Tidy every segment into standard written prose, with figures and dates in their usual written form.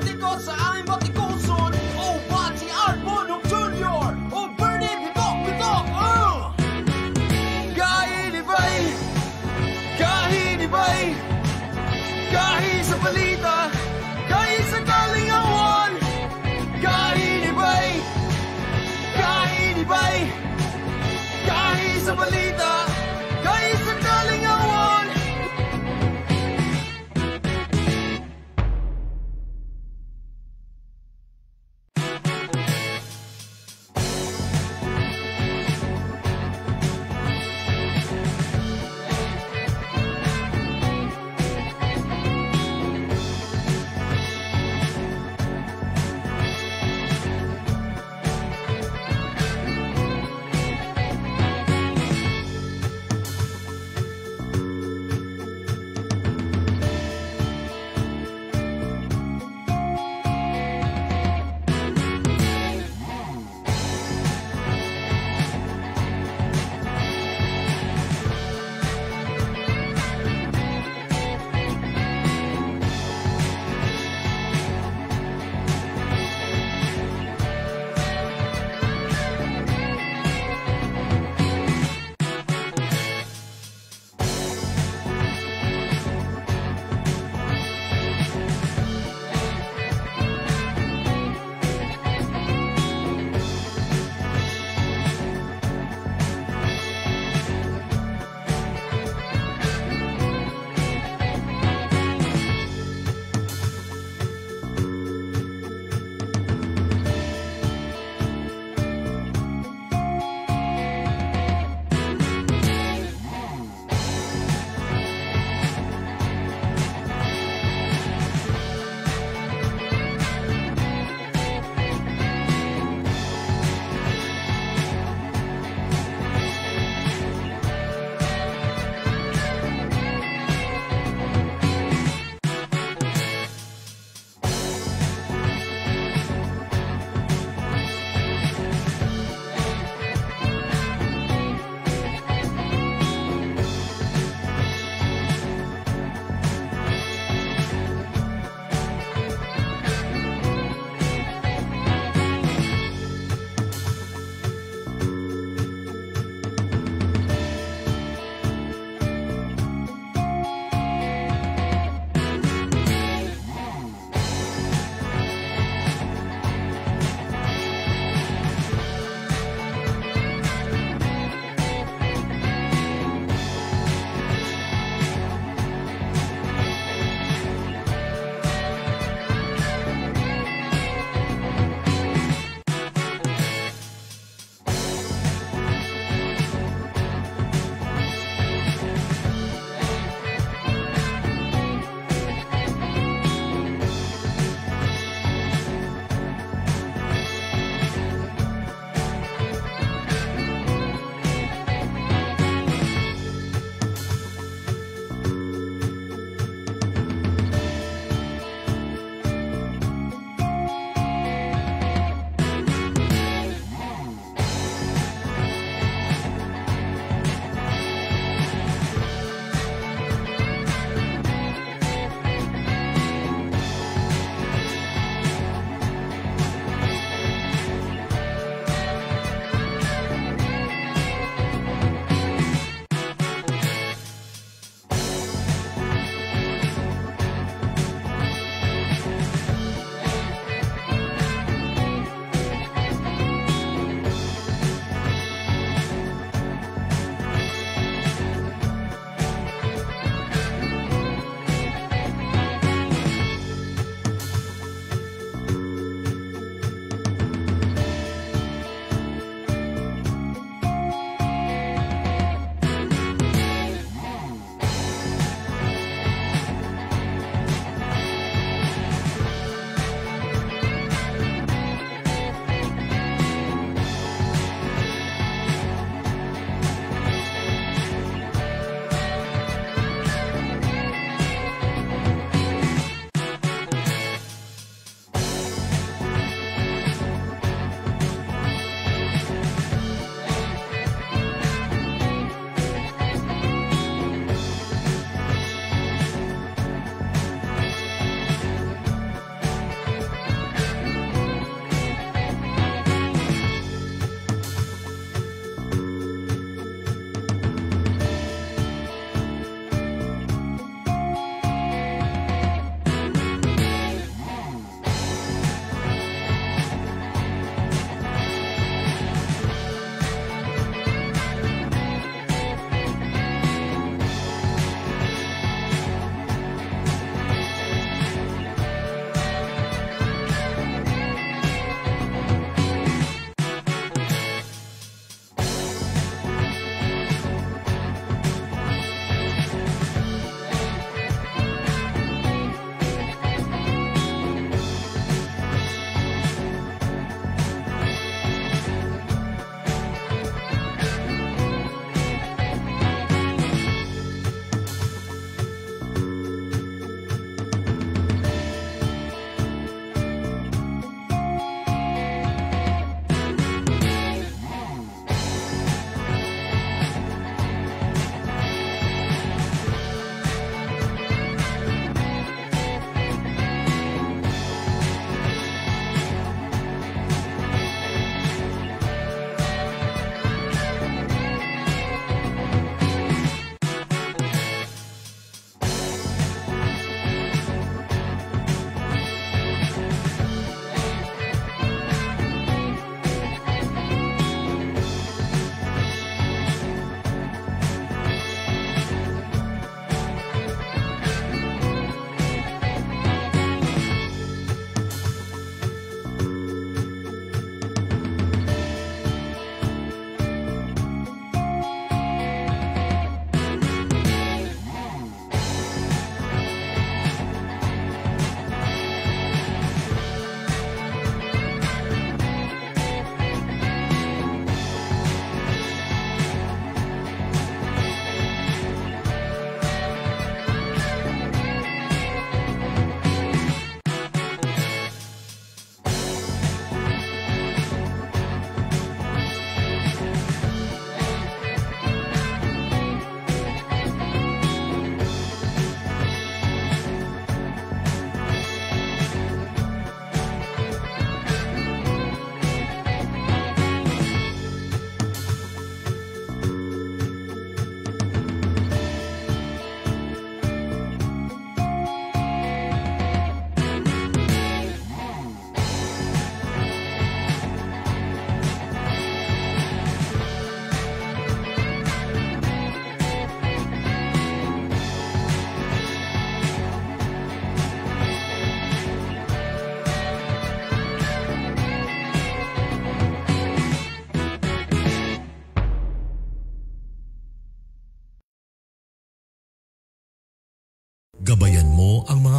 dito sa aming batikuson. Oh, Bati Arbonong Jr. Oh, Bernie Bitok, Kahinibay, kahinibay, kahit sa balita, kahit sa kalingawan. Kahinibay, kahinibay, kahit sa balita, kahit sa kalingawan.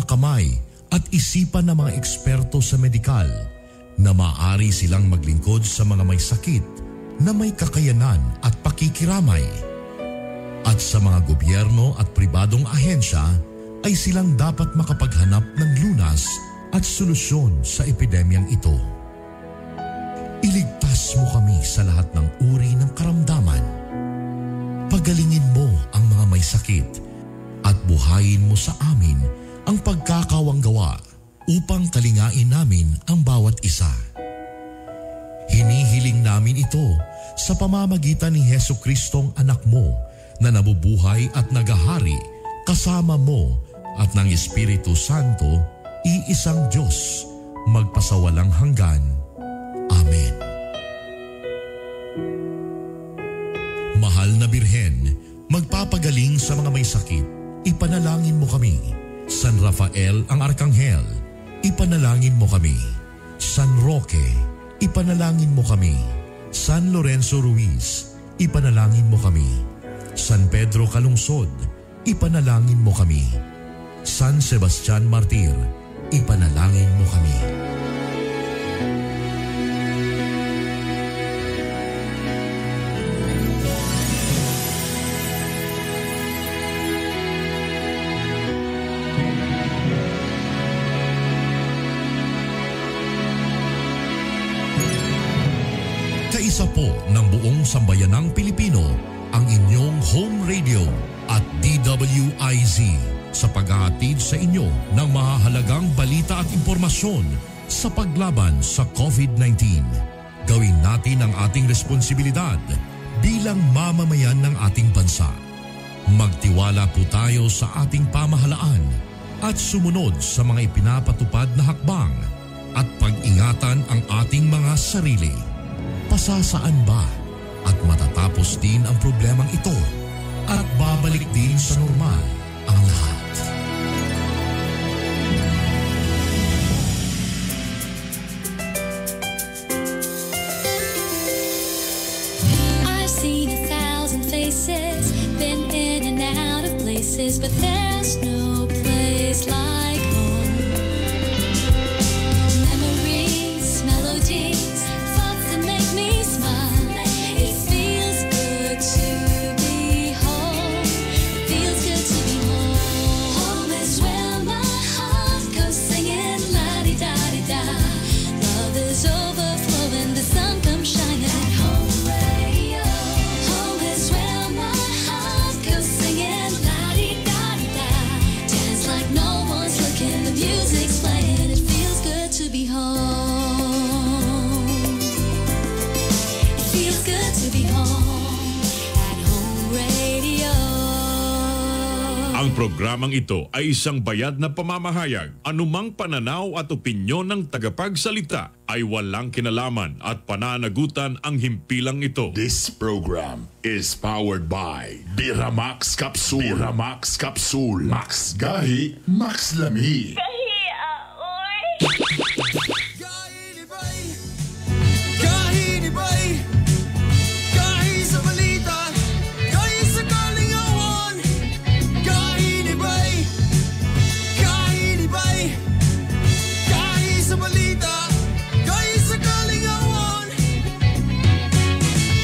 mga kamay at isipan ng mga eksperto sa medikal na maaari silang maglingkod sa mga may sakit na may kakayanan at pakikiramay. At sa mga gobyerno at pribadong ahensya ay silang dapat makapaghanap ng lunas at solusyon sa epidemyang ito. Iligtas mo kami sa lahat ng uri ng karamdaman. Pagalingin mo ang mga may sakit at buhayin mo sa amin ang pagkakawang gawa upang kalingain namin ang bawat isa. Hinihiling namin ito sa pamamagitan ni Jesucristong anak mo na nabubuhay at nagahari kasama mo at ng Espiritu Santo, iisang Diyos, magpasawalang hanggan. Amen. Mahal na Birhen, magpapagaling sa mga may sakit, ipanalangin mo kami. San Rafael ang Arkanghel, ipanalangin mo kami. San Roque, ipanalangin mo kami. San Lorenzo Ruiz, ipanalangin mo kami. San Pedro Calungsod, ipanalangin mo kami. San Sebastian Martir, ipanalangin mo kami. Kaisa po ng buong sambayanang Pilipino ang inyong home radio at DWIZ sa paghahatid sa inyo ng mahahalagang balita at impormasyon sa paglaban sa COVID-19. Gawin natin ang ating responsibilidad bilang mamamayan ng ating bansa. Magtiwala po tayo sa ating pamahalaan at sumunod sa mga ipinapatupad na hakbang at pag-ingatan ang ating mga sarili. Pasasaan ba at matatapos din ang problemang ito at babalik din sa normal ang lahat? I've seen 1,000 faces, been in and out of places, but there's no place like home. Memories, melodies, thoughts that make me smile. It feels good to be home. It feels good to be home. Home is where my heart goes singing la-di-da-di-da. Love is overflowing, the sun comes shining. Home radio. Home is where my heart goes singing la-di-da-di-da. Dance like no one's looking, the music's playing. It feels good to be home. It feels good to be home at Home Radio. Ang programang ito ay isang bayad na pamamahayag. Anumang pananaw at opinyon ng tagapagsalita ay walang kinalaman at pananagutan ang himpilang ito. This program is powered by Biramax Capsule. Biramax Capsule. Max Gahi, Max Lami. Kahinibay! Kahinibay! Kahi sa balita! Kahi sa kalingawan! Kahinibay! Kahinibay! Kahi sa balita! Kahi sa kalingawan!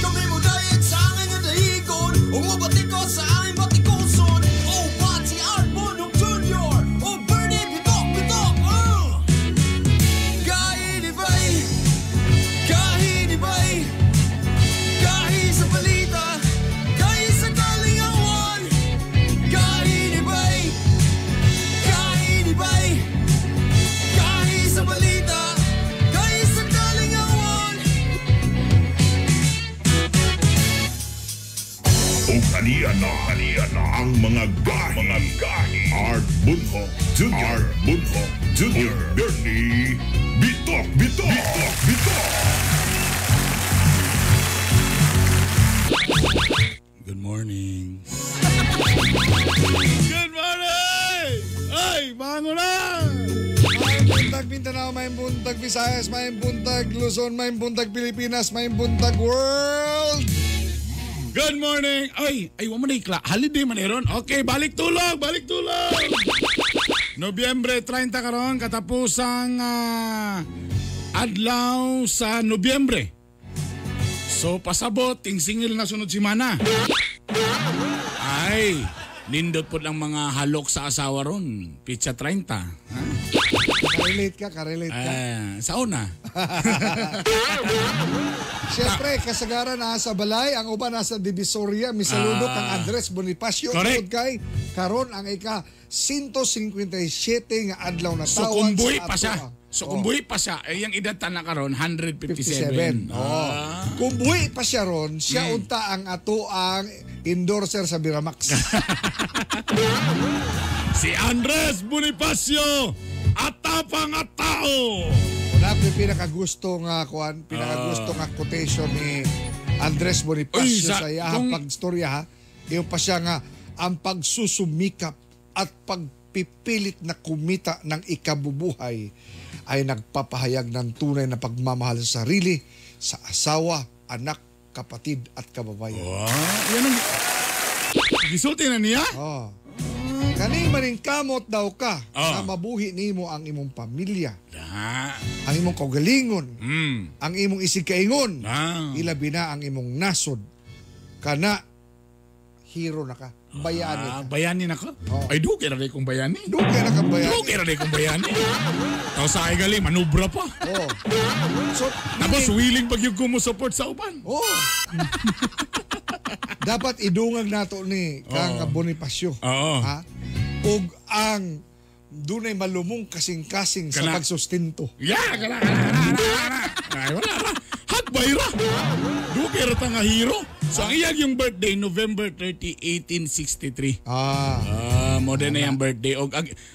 Kami mo dayag sa aking nadahigon, umabati ko sa aking batikuson. O Pati Arbonong Jr. O Bernie Bitok! Kahinibay! Kahinibay! Kahi sa balita! Kahi sa kalingawan! Kahinibay! Kahinibay! Kahi sa balita! Kahi sa kalingawan! O kaniya na ang mga gahi. Art Bunhok Jr. O Bernie Bitok. Good morning. Good morning! Ay, bango na! May buntag Mindanao, may buntag Visayas, may buntag Luzon, may buntag Pilipinas, may buntag world! Good morning! Ay, wala mo na ikla. Holiday man ron. Okay, balik tulog! Nobyembre 30 karon katapusang adlaw sa Nobyembre. So pasabot ting singil na sunod semana. Ay, nindot po lang mga halok sa asawa ron. Pizza 30. Ha? Karelate ka. Sa una. Siyempre, kasagaran nasa Balay, ang uban nasa Divisoria, misaludok ang Andres Bonifacio. Correct. Tungod kay karon ang ika 157 nga adlaw na So tawan kung buhi sa pa siya. ato. So kung buhi pa siya, yung edad na karon 157. 57. Kung buhi pa siya ron, siya unta ang ato ang endorser sa Biramax. Si Andres Bonifacio, atapang at tao. Una po pinakagusto nga quotation ni Andres Bonifacio sa iyang pagstorya ha. Yung pa siya nga ang pagsusumikap at pagpipilit na kumita ng ikabubuhay ay nagpapahayag ng tunay na pagmamahal sa sarili, sa asawa, anak, kapatid at kababayan. Yan ang gisulti na niya? Kani maning kamot daw ka na mabuhi nimo ang imong pamilya, ang imong kaugalingon, ang imong isig-kaingon, ilabi na ang imong nasod. Kana hero na ka, bayani ka. Bayani na ka? Ay, duki na rin kong bayani. Dugi na kang bayani. Duki na rin kong bayani. Tapos sa ay galing, manubra pa. So, Tapos willing pag yung kumusuport sa uban. dapat idungag nato ni kang Bonifacio. Ha? Ug ang dunay malumong kasing-kasing sa pagsustinto. Kana. Ay, wala ra. Hagbay ra. Duki ra ta nga hero. So ang iyag yung birthday, November 30, 1863. Modern na yung birthday. O,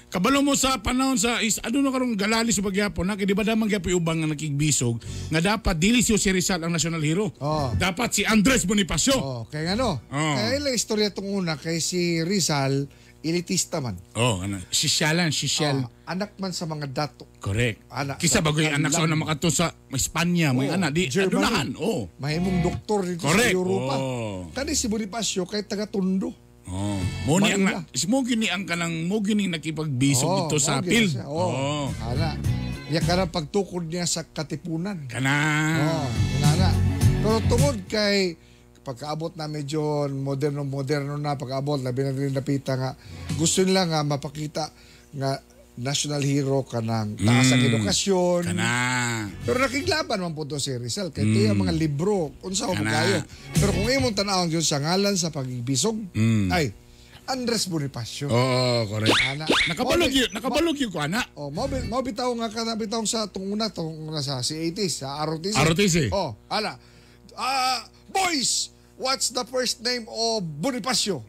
kabalo mo sa panahon sa ano na karong galali sa pagyapon na, di ba damang gyapoy ubang nga nakigbisog nga dapat dili si Rizal ang national hero. Dapat si Andres Bonifacio. Kaya kaya ilang istorya itong una kay si Rizal, elitista man. Sisyalan. Anak man sa mga dato. Correct. Anak Kisa sa bagoy anak sa una makato sa Espanya, may anak di adunahan. Mahimong doktor dito Correct. sa Europa. Kani si Bonifacio kay taga Tondo. Mo ni ang kanang mo gini nakipagbisog dito sa field. Ana. Ya kana pagtukod niya sa katipunan. Kana. Pero tungod kay pagkaabot na medyo moderno na pagkaabot, labi na rin napita nga gusto nila nga mapakita nga national hero ka ng taas ang edukasyon. Pero nakiglaban man po to si Rizal kaya tiya mga libro unsa ko kayo. Pero kung imong tanawon yun sa ngalan sa pagbisog ay Andres Bonifacio. Correct. Nakabalog yun ko, ana. Mau bitaw nga ka bitaw sa tunguna sa C80 sa ROTC. Ana. Boys, what's the first name of Bonifacio?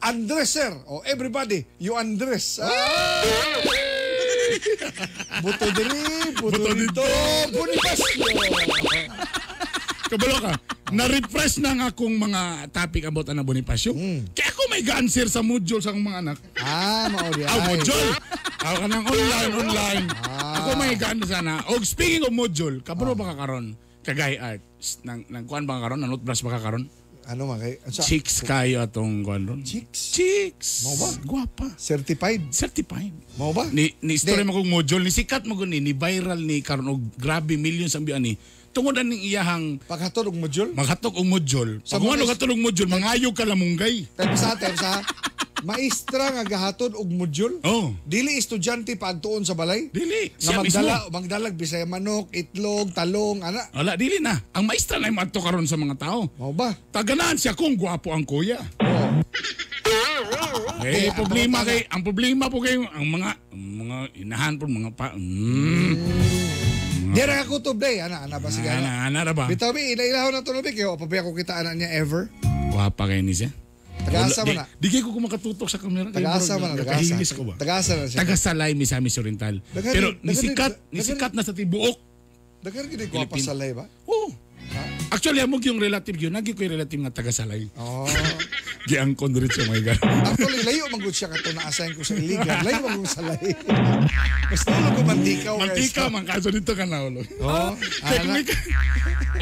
Andres, sir. Everybody, you Andres. Buto dito, Bonifacio. Kabalo ka, na-refresh na nga akong mga topic about na Bonifacio. Kaya ako may ga-answer sa module sa akong mga anak. Mauli. Module. Ako ka ng online. Ako may ga-answer na. Speaking of module, kabalo ba ka karon? Kagay art. Nang kuan ba karon? Nanot brush ba ka karon? Ano man kay? Chicks kayo atong kuan ron. Chicks. Mo ba? Guwapa. Certified. Mo ba? Ni story mo kong module ni sikat mo ni viral ni karon og grabe millions ang biyan ni. Tungod ning iyahang paghatod og module. Maghatog og module. Pag ano hatod og module, mangayog ka lamunggay. Time sa maestra nga gahatod og module. Dili estudyante pagtuon sa balay. Dili. Nga magdalag bisaya manok, itlog, talong, ana. Wala dili na. Ang maestra na madto karon sa mga tao. Mao ba? Taganaan siya kung gwapo ang kuya. Ang problema po kayo ang mga inahan po mga pa. Dira ka kutob day, ana ba siya? Ana ra ba? Bitaw mi ilaw na tuloy kayo, pabiya ko kita ana niya ever. Gwapa kay ni siya. Tagasa man na. Di ko makatutok sa kamera. Tagasa man na. Nakahilis ko ba? Tagasa na siya. Tagasalay Misamis Oriental. Pero nisikat na sa tibuok. Dagan gid ko pa salay ba? Actually, amog yung relative yun. Nagi ko yung relative nga taga-salay. Giangkon rin siya, my God. Actually, layo manggod siya kato na-assign ko sa iligan. Layo manggod salay. Mas tulog ko mantika. Mantika, man kaso dito ka na ulo. Technique.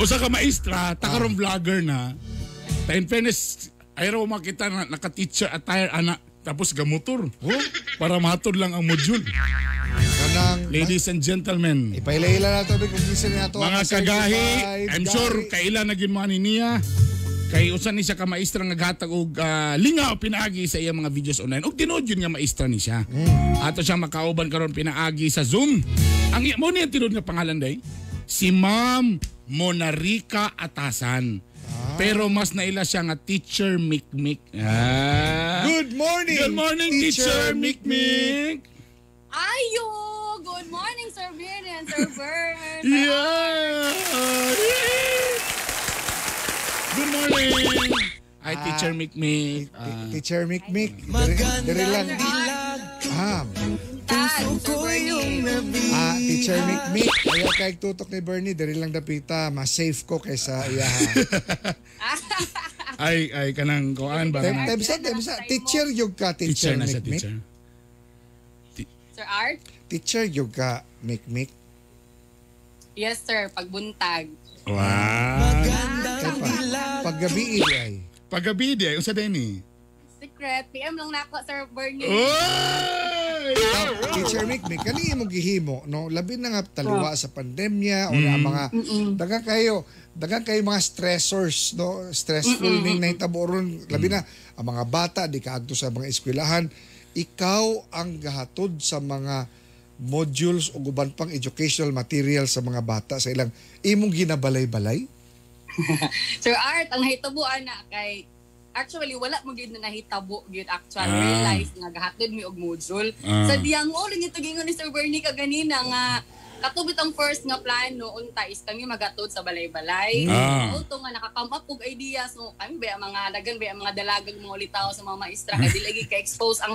O sa ka maestra, takarong vlogger na. In fairness, ayaw makita na naka-teacher attire, anak. Tapos gamotor. para matod lang ang module. Kanang Ladies and gentlemen, ipaila-ila nato kung gisa niya to. mga kagahi, I'm sure kaila na gid mo ani niya. Kay usan ni siya ka maestra nga gatag og lingaw pinaagi sa iyang mga videos online. Og tinuod yun nga maestra ni siya. Ato siya makauban karon pinaagi sa Zoom. Ang mo niya tinuod nga pangalan day? Si Ma'am Monarica Atasan. Pero mas naila siya nga Teacher Mikmik. Good morning. Good morning, Teacher Mikmik. Ayo! Good morning, Sir Vin and Sir Vern. Yeah. Good morning. Hi, Teacher Mikmik. Teacher Mikmik. Diri lang. Teacher Mikmik. Ayaw kay tutok ni Bernie. Diri lang dapita. Mas safe ko kaysa iya. Ay, kanang kuan ba? Temsa. Teacher yung ka, Teacher Na siya, Mikmik. teacher. Sir Art? Teacher yung ka, Mikmik. Yes, sir. Pagbuntag. Wow. Paggabi ay. Paggabi di ay, unsa din ni? Secret. PM lang nako, Sir Bernie. Oy! Teacher Mikmik, kani imong gihimo, no? Labi na nga taliwa sa pandemya o na mga dagan kayo mga stressors, no? Stressful ning nahitabo ron. Labi na ang mga bata di kaadto sa mga eskwelahan. Ikaw ang gahatod sa mga modules o guban pang educational material sa mga bata sa ilang imong ginabalay-balay? Sir Art, ang nahitabuan na kay actually wala mo gid na nahitabo gid actual realize nga gahatod mi og module. Sa diyang uling ito gingon ni Sir Bernie kaganina nga katubit ang first nga plano unta is kami magatod sa balay-balay. Auto nga naka-come up og idea so kami ba mga dagan ba mga dalagang mga ulitaw sa mga maestra kay dili lagi ka-expose ang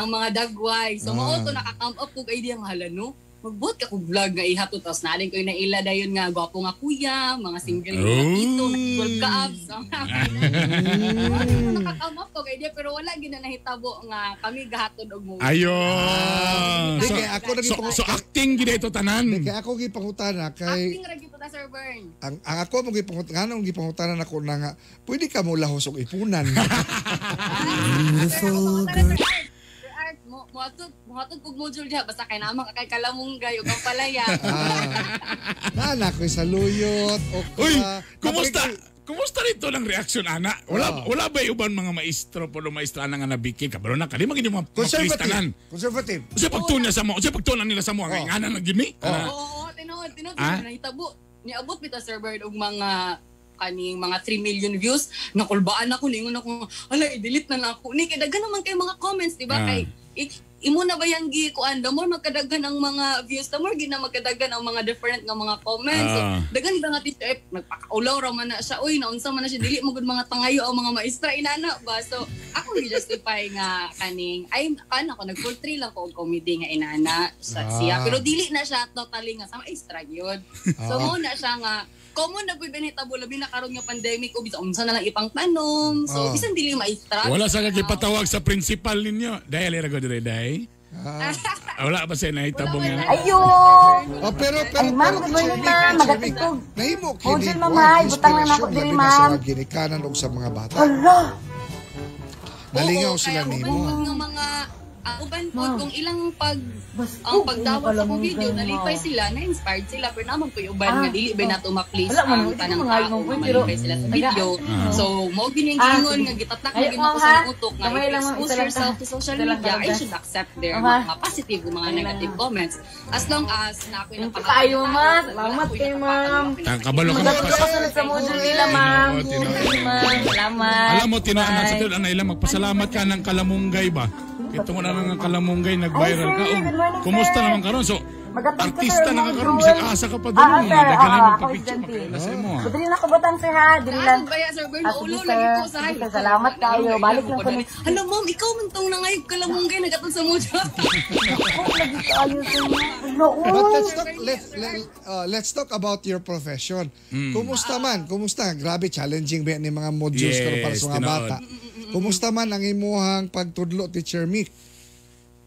mga dagway. So auto naka-come up og idea nga hala no. Magbuot ka kong vlog nga ihato tapos narin ko yung naila dayon nga gwapo nga kuya, mga single nga ito, nag-12 ka abs. Nakakamap ko idea pero wala gina nahitabo nga kami gahatod og mo. Ayun. So acting gid ito tanan. Kaya ako gipangutana kay acting ra gyud ta Sir Bern. Ang ako mo gipangutanan ako na nga pwede ka mo lahos og ipunan. Beautiful girl. Muhatod kog module diha basta kay naman kay kalamunggay ug ang palaya. Nana ko sa luyot o Kumusta rito ng reaksyon ana? Wala ba uban mga maestro po maestra nga nabiki ka pero na kadi magini mga kristanan. Conservative. Usa pagtunya sa mo, usa pagtunan nila sa mo nga nganan na gini. Oo, tinuod nahitabo. Niabot bitaw Sir Bird og mga kaning mga 3 million views nakulbaan ako ningon ako hala i-delete na lang ako ni kay daghan naman kay mga comments di ba kay imo na ba yang gi kuan the more magkadaghan ang mga views the more gina magkadaghan ang mga different nga mga comments so daghan ba nga teacher nagpakaulaw ra man na siya oy naunsa man na siya dili mo gud mga tangayo ang mga maestra inana ba so ako justify nga kaning ay ako nag-full 3 lang ko og comedy nga inana sa siya pero dili na siya totally nga sa maestra gyud so mo na siya nga common na binitabo labi na karon nga pandemic o bisan unsa na lang ipang tanom so bisan dili maestra wala sa kagipatawag sa principal ninyo dahil ira go dire day wala ba sa nahitabo nga ayo pero ay ma'am good morning ma'am magatid ko nahimo kini ma'am butang na nako diri ma'am ginikanan og sa mga bata hala nalingaw sila nimo mga uban po kung ilang ang pagdawat sa video nalipay sila na-inspired sila pero naman po yung uban nga dili ba nato ma-please ang tanang tao malipay sila sa video so mo giningingon nga gitatak na ginako sa utok nga expose yourself to social media I should accept their mga positive o mga negative comments as long as na ako yung napakayo ma'am salamat kay ma'am kabalo ka magpasunod sa module nila ma'am salamat alam mo tinaan sa tulo na ilang magpasalamat ka ng kalamunggay ba ito mo na nga kalamunggay nag-viral ka. Kumusta naman karon? So, artista na ka karon bisag asa ka pa doon. Daghan mo pa-picture makilala sa imo. Dili na ko butang sir ha, dili lang. Sir Bern, ulo lagi ko sa hay. Salamat kayo. Balik lang ko. Hello ma'am, ikaw man tong nangayog kalamunggay nagatod sa module. But let's talk about your profession. Kumusta man? Kumusta? Grabe challenging ba ni mga modules karon para sa mga bata. Kumusta man ang imuhang pagtudlo Teacher Mick?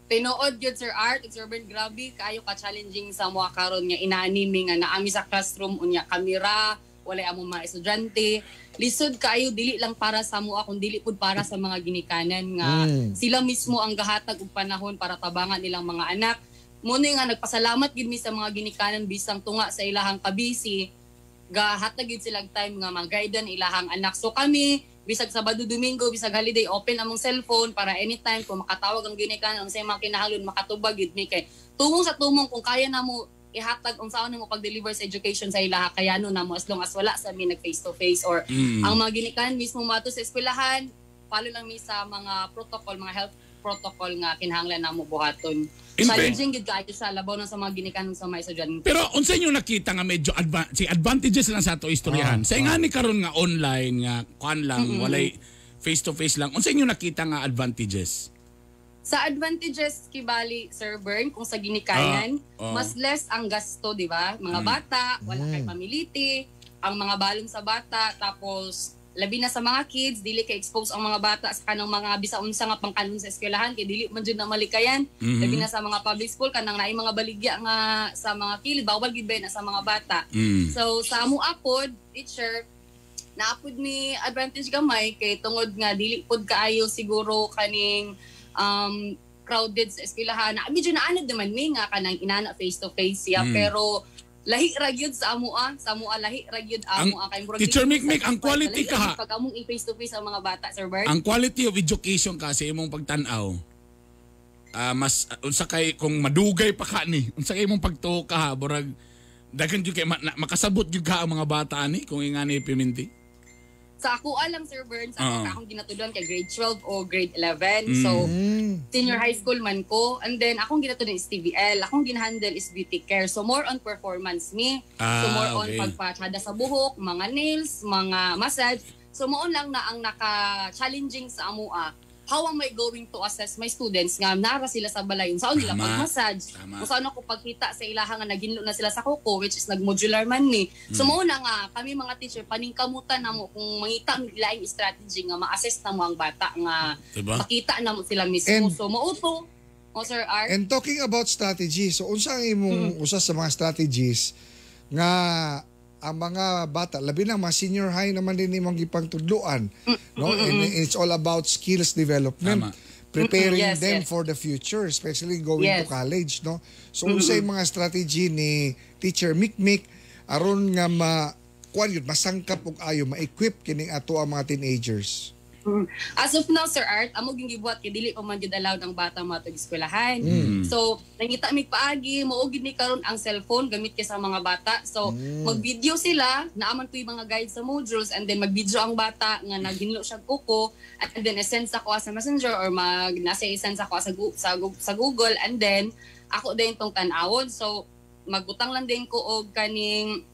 Tinuod gyud Sir Art, Sir Ben, grabe kayo ka challenging sa mga karon nga inanime nga naami sa classroom unya kamera walay among mga estudyante. Lisod kaayo dili lang para sa mua kung dili pud para sa mga ginikanan nga sila mismo ang gahatag og panahon para tabangan nilang mga anak. Muna nga nagpasalamat gid mi sa mga ginikanan bisang tunga sa ilahang kabisi. Gahatag gid silang time nga mag-guide ilahang anak. So kami bisag Sabado Domingo, bisag holiday, open among cellphone para anytime kung makatawag ang ginikanan unsay mga kinahanglan makatubag gid mi kay tumong sa tumong kung kaya namo ihatag unsaon mo pag-deliver sa education sa ilaha kayano namo as long as wala sa mi nag face to face or ang mga ginikanan mismo mato sa eskwelahan follow lang mi sa mga protocol, mga health protocol nga kinahanglan namo buhaton. Challenging gid kaayo sa labaw na sa mga ginikanan sa mga estudyante. Pero unsa inyo nakita nga medyo advantages lang sa ato istoryahan. Sa ingani karon nga online nga kuan lang walay face to face lang. Unsa inyo nakita nga advantages? Sa advantages kibali Sir Bern kung sa ginikanan, mas less ang gasto, di ba? Mga bata, wala kay pamiliti, ang mga balon sa bata, tapos labi na sa mga kids, dili kay expose ang mga bata sa kanang mga bisaunsa nga pangkanon sa eskwelahan kay dili man jud na malikayan. Labi na sa mga public school kanang naay mga baligya nga sa mga kilid, bawal gid ba na sa mga bata. So sa amo apod, teacher, naapod ni advantage gamay kay tungod nga dili pod kaayo siguro kaning crowded sa eskwelahan. Medyo naanad naman mi nga kanang inana face to face siya pero lahi ra gyud sa amoa, lahi ra gyud amoa kay murag Teacher Mikmik, ang quality ka ha. Pag among face to face ang mga bata, Sir Bert. Ang quality of education kasi imong pagtan-aw. Mas unsa kay kung madugay pa ka ni, unsa kay imong pagtuo ka ha, burag daghan gyud kay makasabot gyud ka ang mga bata ni kung ingani piminti. Sa ako alam, Sir Bern, sa akong ginatudon kay grade 12 o grade 11. So, senior high school man ko. And then, akong ginatudon is TVL. Akong ginahandle is beauty care. So, more on performance me. So, more on pagpachada sa buhok, mga nails, mga massage. So, moon lang na ang naka-challenging sa amua. How am I going to assess my students nga nara sila sa balay? Saan nila pag-massage? Kung saan ako pagkita sa ilaha nga naginlo na sila sa kuko, which is nag-modular man ni. So muna nga, kami mga teacher, paningkamutan na mo kung mangita ang ilaing strategy nga ma-assess na mo ang bata nga makita na mo sila mismo. So mauto, Sir Art. And talking about strategy, so unsa ang imong usa sa mga strategies nga ang mga bata, labi na mga senior high naman din imong gipangtudloan, no? And it's all about skills development, preparing them for the future, especially going to college, no? So unsay mga strategy ni Teacher Mikmik aron nga masangkap og ayo ma-equip kining ato ang mga teenagers? As of now, Sir Art, amo gingibuhat kay dili pa man gyud allowed ang bata matog eskwelahan. So, nangita mi paagi, mao gid ni karon ang cellphone gamit kay sa mga bata. So, mag-video sila, naaman puy mga guide sa modules and then mag-video ang bata nga naginlo siya kuko and then send sa ko sa Messenger or send sa ko sa Google and then ako din tong tan-awon. So, magbutang lang din ko og kaning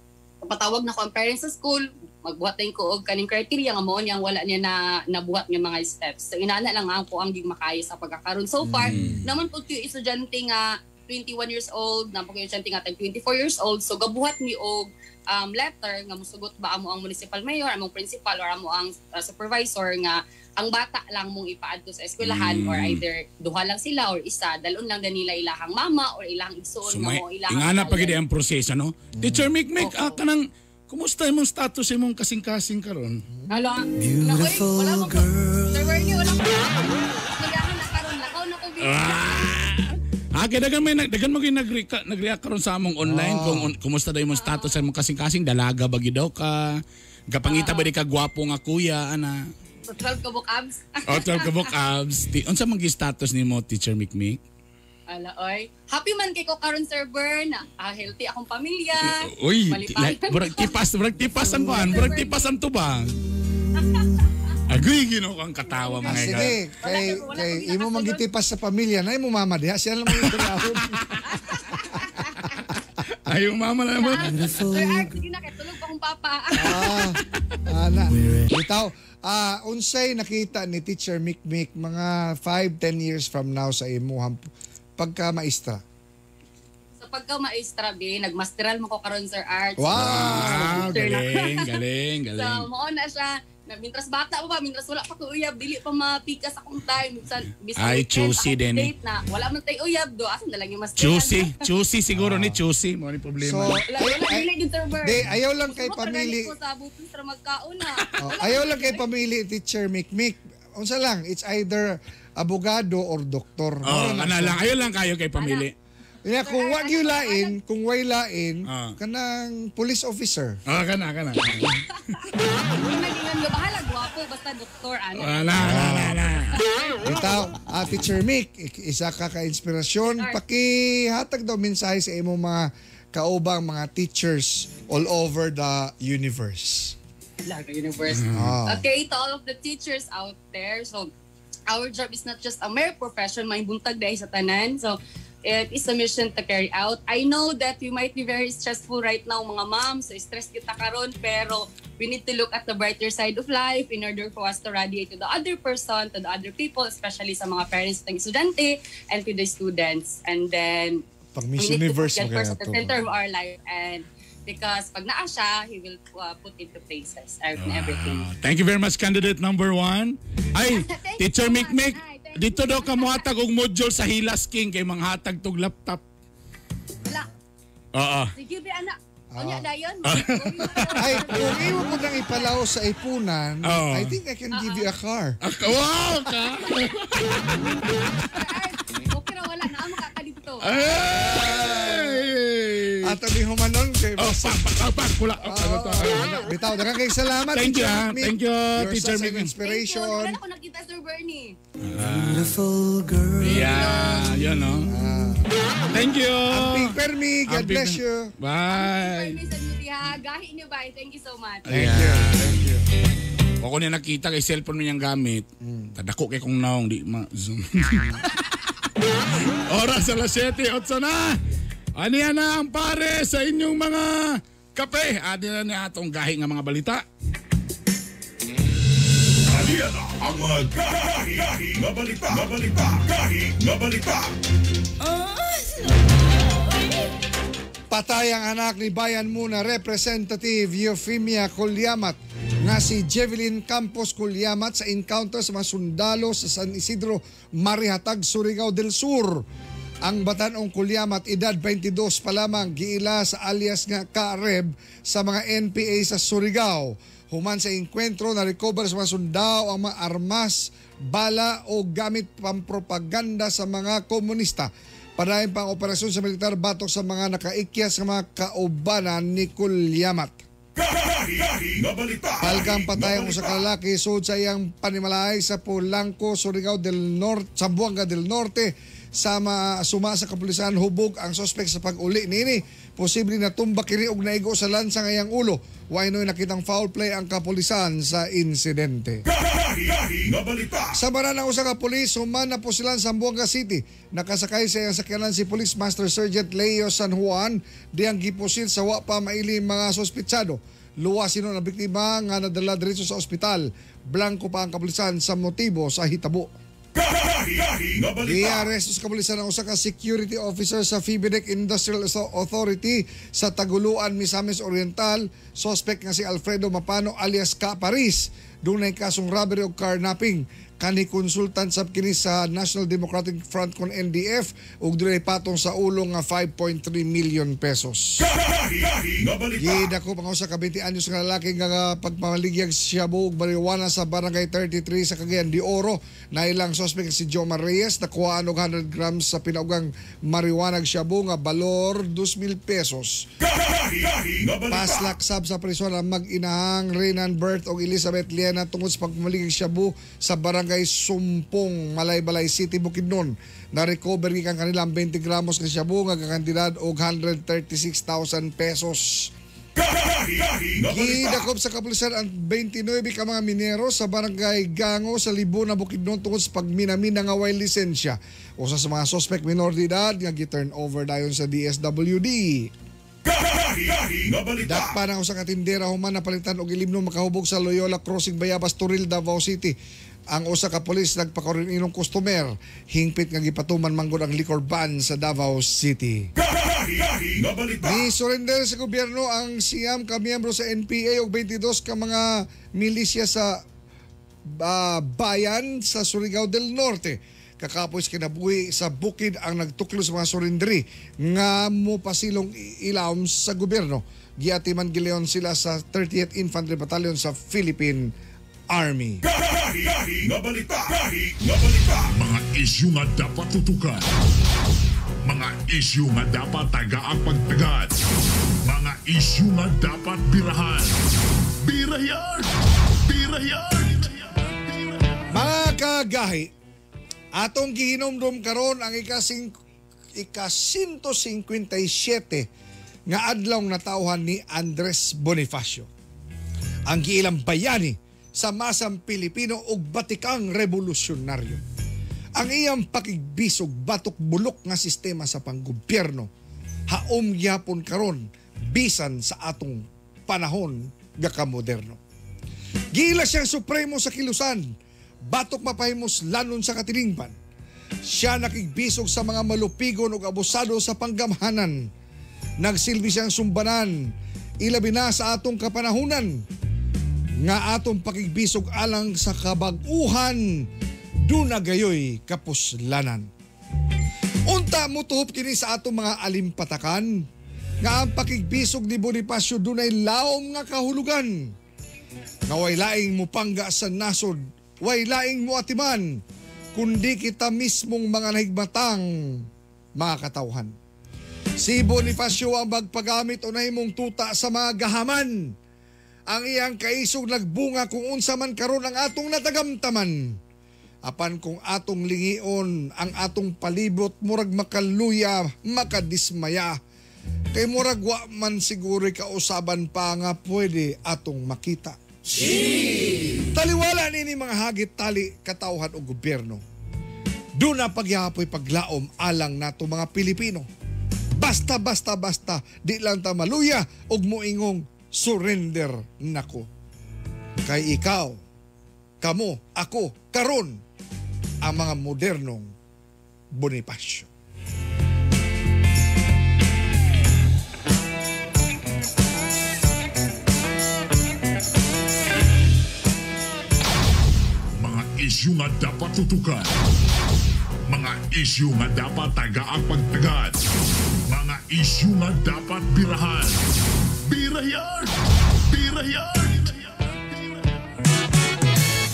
patawag na ko ang parents sa school, magbuhat din ko og kaning criteria nga mao niyang wala niya na nabuhat nga mga steps. So inana lang ako ang gigmakayo sa pagkakaroon. So far, naman po yung estudyante nga 21 years old, naman po yung estudyante nga 24 years old. So gabuhat ni og letter nga musugot ba amo ang municipal mayor, among principal or amo ang supervisor nga ang bata lang mong ipaadto sa eskwelahan or either duha lang sila or isa, dalon lang nila ilahang mama or ilahang igsoon so, nga mo ilahang. Ingana pa gid ang proseso no. Teacher Mikmik, kanang kumusta imong status imong kasing-kasing karon? Hala. Beautiful girl. Sir Bernie, wala ko. Nagahan na karon lakaw na ko kaya dagan mo nag-react karon sa among online kung kumusta daw imong status sa imong kasing-kasing, dalaga ba gid daw ka? Gapangita ba di ka gwapo nga kuya ana? 12 kabuk abs. 12 kabuk abs. Unsa man gi status nimo, Teacher Mikmik? Ala oy. Happy man kay ko karon Sir Bern. Healthy akong pamilya. Uy, burag tipas ang kuan, burag tipas ang tubang. Agoy gino kang katawa mga nga. Sige, kay imo manggitipas sa pamilya na imo mama diha siya lang mo iturahon. Ayaw mama na mo. Sir Art, sige na kay tulog pa akong papa. Ana. Bitaw, unsay nakita ni Teacher Mikmik mga 5-10 years from now sa imuhang pagka-maestra? Sa pagka-maestra, nagmasteral mo ko karon Sir Art. Wow! Galing. So, mao na siya. Mintras bata pa, mintras wala pa ko uyab, dili pa mapikas akong time. Bisan Ay, weekend, choosy ako din date na, wala man tayo uyab do, asan na lang yung mas Choosy siguro ni choosy mo ni problema. So, Wala dili gid server. ayaw lang kay pamili. Ko sa butis ra magkauna. Ayaw lang kay pamili, Teacher Mikmik. Unsa lang, it's either abogado or doktor. Ayaw lang kayo kay pamili. Kaya kung wag yung lain, kung way lain, kanang police officer. Kana. Nagingan nga bahala, gwapo, basta doktor, ano. Wala. Itaw, Teacher Mick, isa ka ka-inspirasyon. Pakihatag daw mensahe sa imong mga kaubang mga teachers all over the universe. Okay, to all of the teachers out there, so our job is not just a mere profession, may buntag dahil sa tanan. So, it is a mission to carry out. I know that we might be very stressful right now, mga moms. So, stress kita karon, pero we need to look at the brighter side of life in order for us to radiate to the other person, to the other people, especially sa mga parents ng estudyante and to the students. And then, we need to put that person at the center of our life. And because pag naa siya, he will put into places and everything. Thank you very much, candidate number 1. Ay, Teacher Mikmik, dito daw ka muhatag og module sa Hilas King kay manghatag tog laptop. Wala. Sige, be anak. Onya dayon. Ay, kung iwo ko nang ipalaw sa ipunan, I think I can give you a car. Wow, ka! Okay ra, wala. Naamo ka dito. At abi humanon kay pula. Bitaw, daghang kay salamat. Thank you, Teacher Mikmik. Inspiration. Wala ko nakita Sir Bernie. Beautiful girl. Yeah, yun no. Thank you. Amping Permi, God bless you. Bye. Gahi niyo ba? Thank you so much. Thank you. Ako niya nakita kay cellphone niyang gamit. Tadako kay kong naong di ma-zoom. Oras alas 7:08 na. Aniya na ang pare sa inyong mga kape. Adi na niya atong gahi nga mga balita. Aniya na ang mga gahi nga balita. Gahi nga balita. Patay ang anak ni Bayan Muna Representative Eufemia Colyamat nga si Jevelyn Campos Colyamat sa encounter sa mga sundalo sa San Isidro, Marihatag, Surigao del Sur. Ang batanong Colyamat, edad 22 pa lamang, giila sa alias nga Kareb sa mga NPA sa Surigao. Human sa enkwentro, na-recover sa mga sundao ang mga armas, bala o gamit pampropaganda sa mga komunista. Padayon pang operasyon sa militar batok sa mga nakaikyas sa mga kaubanan ni Colyamat. Palgang patay ang usa ka lalaki sud sa iyang panimalay sa Polanco, Surigao del Norte, Zamboanga del Norte. Suma sa kapulisan, hubog ang suspek sa pag-uli nini. Posible na tumba kini og naigo sa lansa nga iyang ulo. Way noy nakitang foul play ang kapulisan sa insidente. Sa baran ng usa ka pulis, human na po sila sa Zamboanga City. Nakasakay sa iyang sakyanan si Police Master Sergeant Leo San Juan, diyang gipusil sa wa pa maili mga sospetsado. Luwas sino na biktima nga nadala diretso sa ospital. Blanco pa ang kapulisan sa motibo sa hitabo. I-aresto sa kapulisan ng usa ka security officer sa Fibideck Industrial Authority sa Taguluan, Misamis Oriental. Suspect nga si Alfredo Mapano alias Ka Paris. Dunay kasong robbery o carnapping. Kani konsultant sab kini sa National Democratic Front kon NDF ug dunay patong sa ulo nga 5.3 million pesos. Gidako pang usa ka 20 anyos nga lalaki nga pagpamaligyag siya buog marijuana sa barangay 33 sa Cagayan de Oro. Na ilang suspect si Jomar Reyes nakuha og 100 grams sa pinaugang marijuana shabu nga balor 2,000 pesos. Paslak sab sa prison ang mag-inahang Renan Bert o Elizabeth Liana tungod sa pagpamaligig shabu sa barangay Sumpong, Malaybalay City, Bukidnon. Na-recover kang kanilang 20 gramos ng shabu nga kakantidad og 136,000 pesos. Gidakop sa kapulisan ang 29 ka mga minero sa barangay Gango sa Libuna, Bukidnon tungod sa pagminamina nga way lisensya. Usa sa mga suspect minor de edad nga gi-turn over dayon sa DSWD. Dakpa ng usa ka tindera human na palitan og ilimno makahubog sa Loyola Crossing, Bayabas, Turil, Davao City. Ang usa ka pulis nagpakorinong customer, hingpit nga gipatuman manggod ang liquor ban sa Davao City. Gahi nga balita. Ni surrender sa gobyerno ang siyam ka miyembro sa NPA o 22 ka mga milisya sa bayan sa Surigao del Norte. Kakapos kinabuhi sa bukid ang nagtuklo sa mga surrenderi nga mo pasilong ilawom sa gobyerno. Giatiman gileon sila sa 30th Infantry Battalion sa Philippine Army. Gahi nga balita. Gahi nga balita. Mga isyu nga dapat tutukan. Mga isyu nga dapat tagaang pagtagad. Mga isyu nga dapat birahan. Birayan! Birayan! Mga kagahi, atong gihinomdom karon ang ika-157 nga adlawng natawhan ni Andres Bonifacio. Ang giilang bayani sa masang Pilipino ug batikang revolusyonaryo. Ang iyang pakigbisog batok bulok nga sistema sa panggobyerno haom gyapon karon bisan sa atong panahon nga kamoderno. Gila siyang supremo sa kilusan, batok mapahimos lanon sa katilingban. Siya nakigbisog sa mga malupigon ug abusado sa panggamhanan. Nagsilbi siyang sumbanan, ilabi na sa atong kapanahunan, nga atong pakigbisog alang sa kabag-uhan, duna gayoy kapuslanan. Unta mo tuhop kini sa atong mga alimpatakan, nga ang pakigbisog ni Bonifacio dunay laom nga kahulugan. Nga way laing mo pangga sa nasod, way laing mo atiman, kundi kita mismong mga nahigmatang mga katawhan. Si Bonifacio ang magpagamit o nahimong tuta sa mga gahaman. Ang iyang kaisog nagbunga kung unsa man karon ang atong natagamtaman. Apan kung atong lingion ang atong palibot, murag makaluya, makadismaya. Kay murag wa man siguro kausaban pa nga pwede atong makita. Taliwala nini mga hagit tali katawhan o gobyerno. Doon na pagyapoy paglaom alang nato mga Pilipino. Basta, di lang ta maluya og moingong surrender nako. Kay ikaw, kamo, ako, karon, ang mga modernong Bonifacio. Mga isyu nga dapat tutukan. Mga isyu nga dapat tagaang pagtagad. Mga isyu nga dapat birahan. Birayan! Birayan!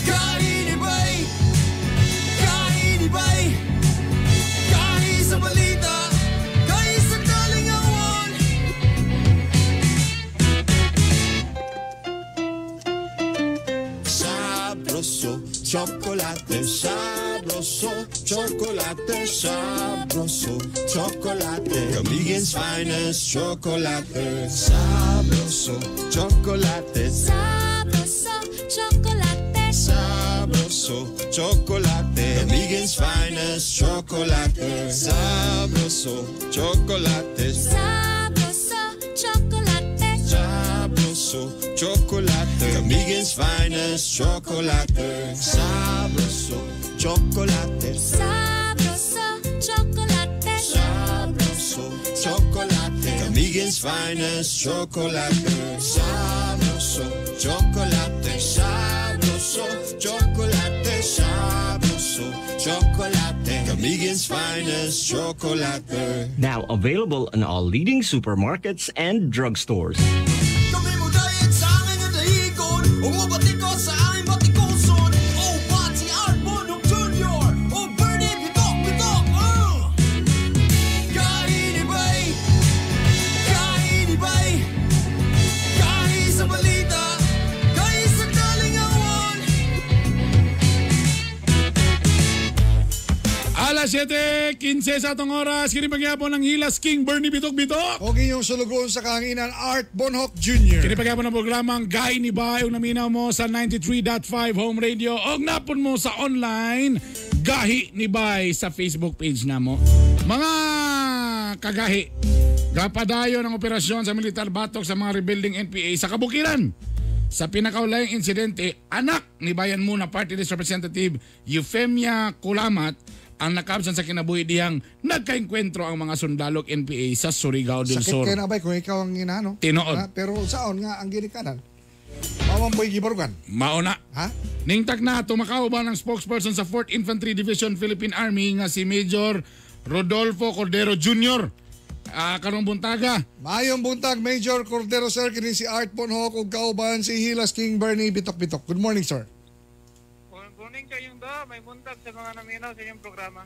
Kainibay! Kainibay! Kain sa balita! Kain sa kalingawan! Sabroso, chocolate, sabroso, chocolate, sabroso, chocolate. Kamigen's finest chocolate, sabroso, chocolate, Sabroso, chocolate. sabroso, chocolate. Kamigen's finest chocolate, sabroso, chocolate, Sabroso, chocolate. sabroso, chocolate. Kamigen's finest chocolate, sabroso, chocolate, Sabroso, chocolate. sabroso, chocolate. Kamigen's finest chocolate, sabroso, chocolate, sabroso, chocolate, sabroso, chocolate. Kamigen's finest chocolate. Now available in all leading supermarkets and drugstores. Kami mo dayag sa akin ang dahigon, umabati ko sa aming batikuson. Oh, Pati Arbonok Jr. Oh, Bernie Bitok. Kainibay, kainibay, kain sa balita, kain sa kalingawan. Alas 7:15 sa atong oras, kini pagyapon ng Hilas King Bernie Bitok-Bitok. O inyong sulugon sa kahanginan Art Bonhoc Jr. Kini pagyapon ng programang Gahi ni Bay, ug naminaw mo sa 93.5 Home Radio og napon mo sa online Gahi ni Bay sa Facebook page namo. Mga kagahi, gapadayon ang operasyon sa militar batok sa mga rebuilding NPA sa Kabukiran. Sa pinakaulayang insidente, anak ni Bayan Muna Party List Representative Euphemia Kulamat ang nakabsan sa kinabuhi diyang nagkaengkwentro ang mga sundalok NPA sa Surigao del Sakit Sur. kayo na ba kung ikaw ang inano? Tinuod. Pero saon nga ang ginikanan? Mamamboy gibarugan. Mauna. Ha? Ningtag na tumakaw ba ng spokesperson sa 4th Infantry Division Philippine Army nga si Major Rodolfo Cordero Jr. Karong buntaga. Mayong buntag, Major Cordero sir, kini si Art Ponhok ug kauban si Hilas King Bernie Bitok-Bitok. Good morning, sir. Good morning kayong da, may buntag sa mga naminaw sa inyong programa.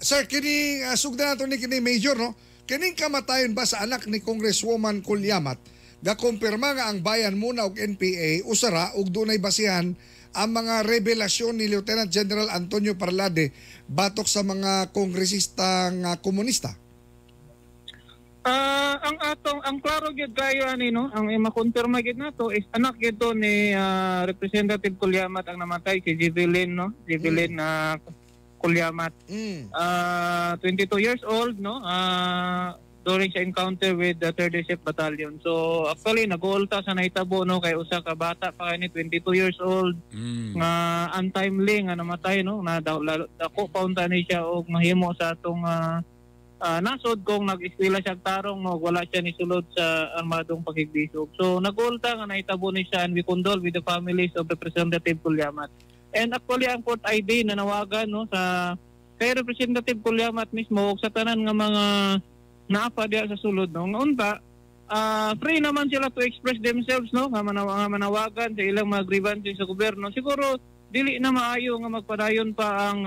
Sir, kini sugda nato ni kini Major, no? Kining kamatayon ba sa anak ni Congresswoman Kulyamat gakumpirma nga ang bayan muna og NPA usara ug dunay basihan ang mga revelasyon ni Lieutenant General Antonio Parlade batok sa mga kongresistang komunista? Ang klaro gyud kayo ani no, ang makonfirma gyud nato is anak gyud to ni Representative Kulyamat ang namatay si Jevelyn no, Jevelyn Kulyamat. 22 years old no, during sa encounter with the 3rd SF Battalion. So actually nag-uulta sa naitabo no kay usa ka bata pa kani 22 years old nga untimely nga namatay no, na dako paunta ni siya og mahimo sa atong nasod kung nag-eskwela siya tarong no, wala siya ni sulod sa armadong pakigbisog. So nag-uulta nga naitabo ni siya and we condole with the families of Representative Kulyamat. And actually ang court ID na nawagan no sa kay Representative Kulyamat mismo sa tanan nga mga naapa diya sa sulod no. Unta free naman sila to express themselves no, nga manawagan sa ilang mga grievances sa gobyerno. Siguro dili na maayo nga magpadayon pa ang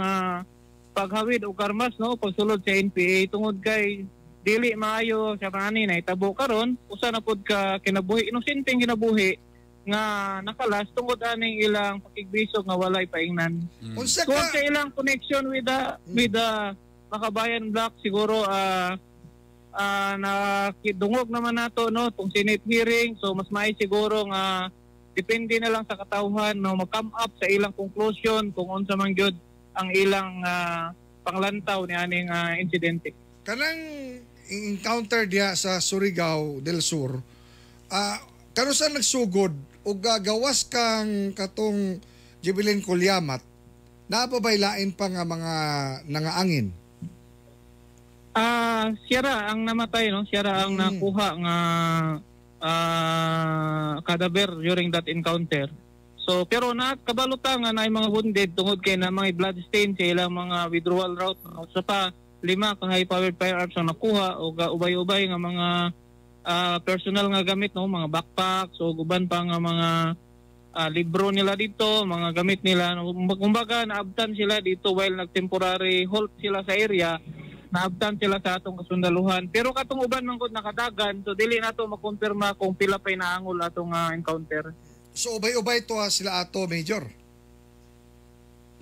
paghawid o karmas no pagsulod sa NPA tungod kay dili maayo sa kanani na itabo karon usa na pud ka kinabuhi inosenteng kinabuhi nga nakalas tungod aning ilang pakigbisog nga walay paingnan. Unsa Kung sa ilang connection with the Makabayan Block siguro nakidungog naman nato no tong Senate hearing, so mas may siguro nga depende na lang sa katawhan no mag-come up sa ilang conclusion kung unsa man gyud ang ilang panglantaw ni aning insidente. Kanang encounter diya sa Surigao del Sur, kanusa nagsugod og gagawas kang katong Jevelyn Kulyamat, napabailain pa nga mga nangaangin? Siya ra ang namatay no, siya ra ang nakuha nga cadaver during that encounter. So pero nakabalutan nga na mga wounded tungod kay na mga blood stain sa ilang mga withdrawal route. Sa pa 5 ka high powered firearms ang nakuha o ubay-ubay nga mga personal nga gamit no, mga backpacks o guban pa nga mga libro nila dito, mga gamit nila. Kumbaga naabtan sila dito while nag-temporary halt sila sa area. Naabtan sila sa atong kasundaluhan. Pero katong uban man gud nakadagan, so dili nato makumpirma kung pila pay naangol atong encounter. So ubay-ubay to sila ato, Major?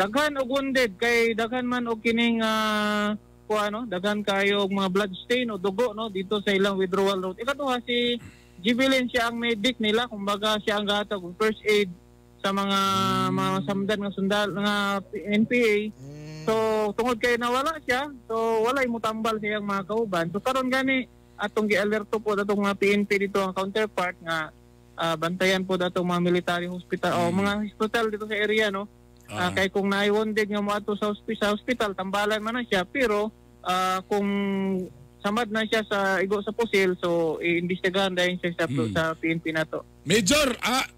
Daghan og wounded kay daghan man og kining daghan kayo og mga blood stain o dugo no dito sa ilang withdrawal route. Ikatuha si Jevelyn, siya ang medic nila, kumbaga siya ang gahatag og first aid sa mga samdan nga sundal nga NPA. So tungod kay nawala siya, so walay mutambal sa iyang mga kauban. So karon gani atong gi-alerto po atong mga PNP dito ang counterpart nga bantayan po atong mga military hospital o mga hospital dito sa area no. Kay kung na-wounded nga mo ato sa hospital tambalan man na siya, pero kung samad na siya sa igo sa pusil, so iimbestigahan dahil siya sa PNP nato. Major,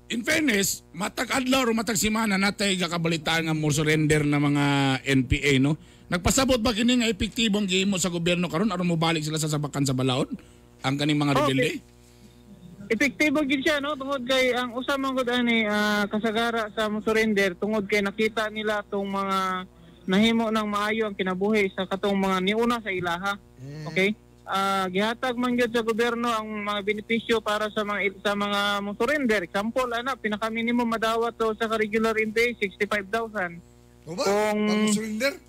in fairness, matag adlaw o matag simana natay kakabalitaan nga mo surrender na mga NPA no. Nagpasabot ba kini nga epektibong gihimo sa gobyerno karon aron mo balik sila sa sabakan sa balaod ang kaning mga rebelde? Epektibo gid siya no tungod kay ang usa man gud ani kasagara sa mo surrender tungod kay nakita nila tong mga nahimo ng maayo ang kinabuhi sa katong mga niuna sa ilaha. Okay? Gihatag man gyud sa gobyerno ang mga benepisyo para sa mga mo surrender. Example pinaka-minimum madawat to sa regular NPA 65,000. Kung surrender?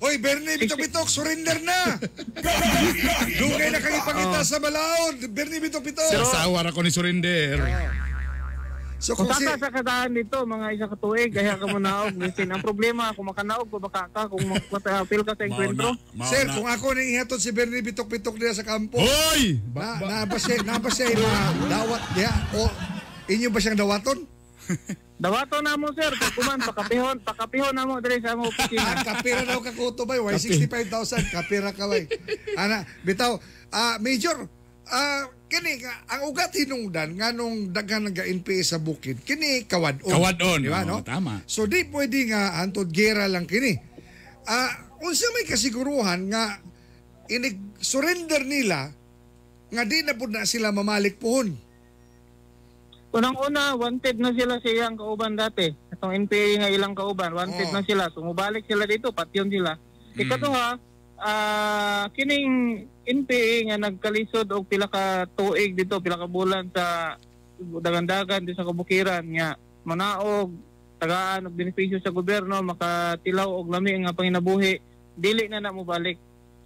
Hoy, Bernie Bitok-Bitok, surrender na! Dugay na kang ipakita sa balaod, Bernie Bitok-Bitok! Sasawa ra ko ni surrender. So kung sa kadaan dito, mga isa ka tuig, kaya ka mo naog. Ang problema, kung makanaog, baka ka, kung makapil ka sa enkwentro. Sir, kung ako nang ihatod si Bernie Bitok-Bitok nila sa kampo, hoy! Naba siya dawat niya, o inyo ba siyang dawaton? Dawato na mo sir, kung kuman pakapihon na mo diri sa mo opisina. Kapira daw ka kuto bay, why 65,000 kapira ka bay. Ana, bitaw, Major, kini ang ugat hinungdan nganong daghan nga NPA sa bukid, kini kawadon. Kawadon, di ba, no? Tama. So di pwede nga hantod gera lang kini. Unsa may kasiguruhan nga surrender nila nga di na pud na sila mamalik pohon. Unang-una, wanted na sila sa iyang kauban dati. Itong NPA nga ilang kauban, wanted na sila. Sumubalik sila dito, patyon sila. Ikaduha, kining NPA nga nagkalisod og pila ka tuig dito, pila ka bulan sa dagan-dagan di sa kabukiran nga manaog, tagaan og benepisyo sa gobyerno, makatilaw og lami nga panginabuhi, dili na mo balik.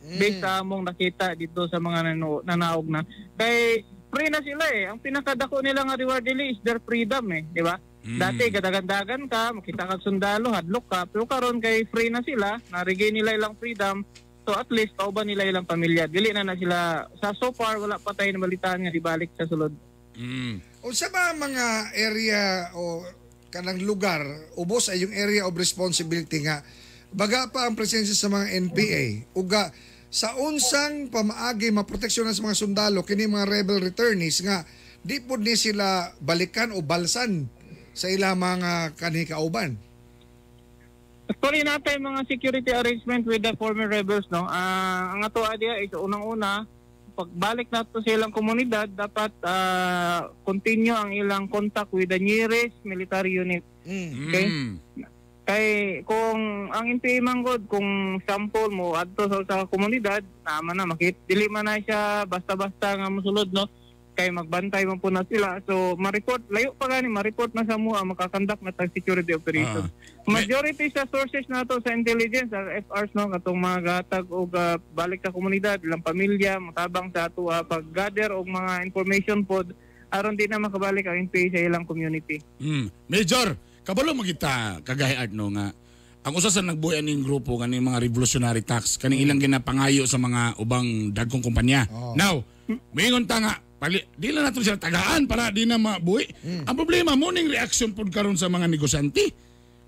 Based sa among nakita dito sa mga nanaog na. Kay free na sila eh. Ang pinakadako nila nga reward nila is their freedom eh, di ba? Dati gadagan-dagan ka, makita kag sundalo, hadlok ka, pero karon kay free na sila, na-regain nila ilang freedom. So at least pauban nila ilang pamilya. Dili na sila sa so far wala pa tayo nabalitaan nga ibalik sa sulod. O sa mga area o kanang lugar, ubos ay yung area of responsibility nga baga pa ang presensya sa mga NPA uga sa unsang pamaagi maproteksyonan sa mga sundalo kini mga rebel returnees nga di pud ni sila balikan o balsan sa ilang mga kanikauban. Actually natin mga security arrangement with the former rebels, no. Ang ato idea is unang-una pagbalik nato sa ilang komunidad dapat continue ang ilang contact with the nearest military unit. Okay? Kay kung ang NPA manggod kung sample mo adto sa komunidad tama na dili man na siya basta-basta nga mosulod, no, kay magbantay man po na sila, so ma-report layo pa gani ma-report na sa mua makakandak na tag security operation. Majority sa sources nato sa intelligence sa FRs, no, katong mga gatag og balik sa komunidad ilang pamilya matabang sa ato pag-gather og mga information pod aron di na makabalik ang NPA sa ilang community. Major, kabalo magita kagayad no nga ang usa sa nagbuhay ning grupo kaning mga revolutionary tax kaning ilang ginapangayo sa mga ubang dagkong kumpanya. Now, mingon ta nga di na nato sila tagaan para di na mabuhi. Ang problema mo ning reaction pud karon sa mga negosyante.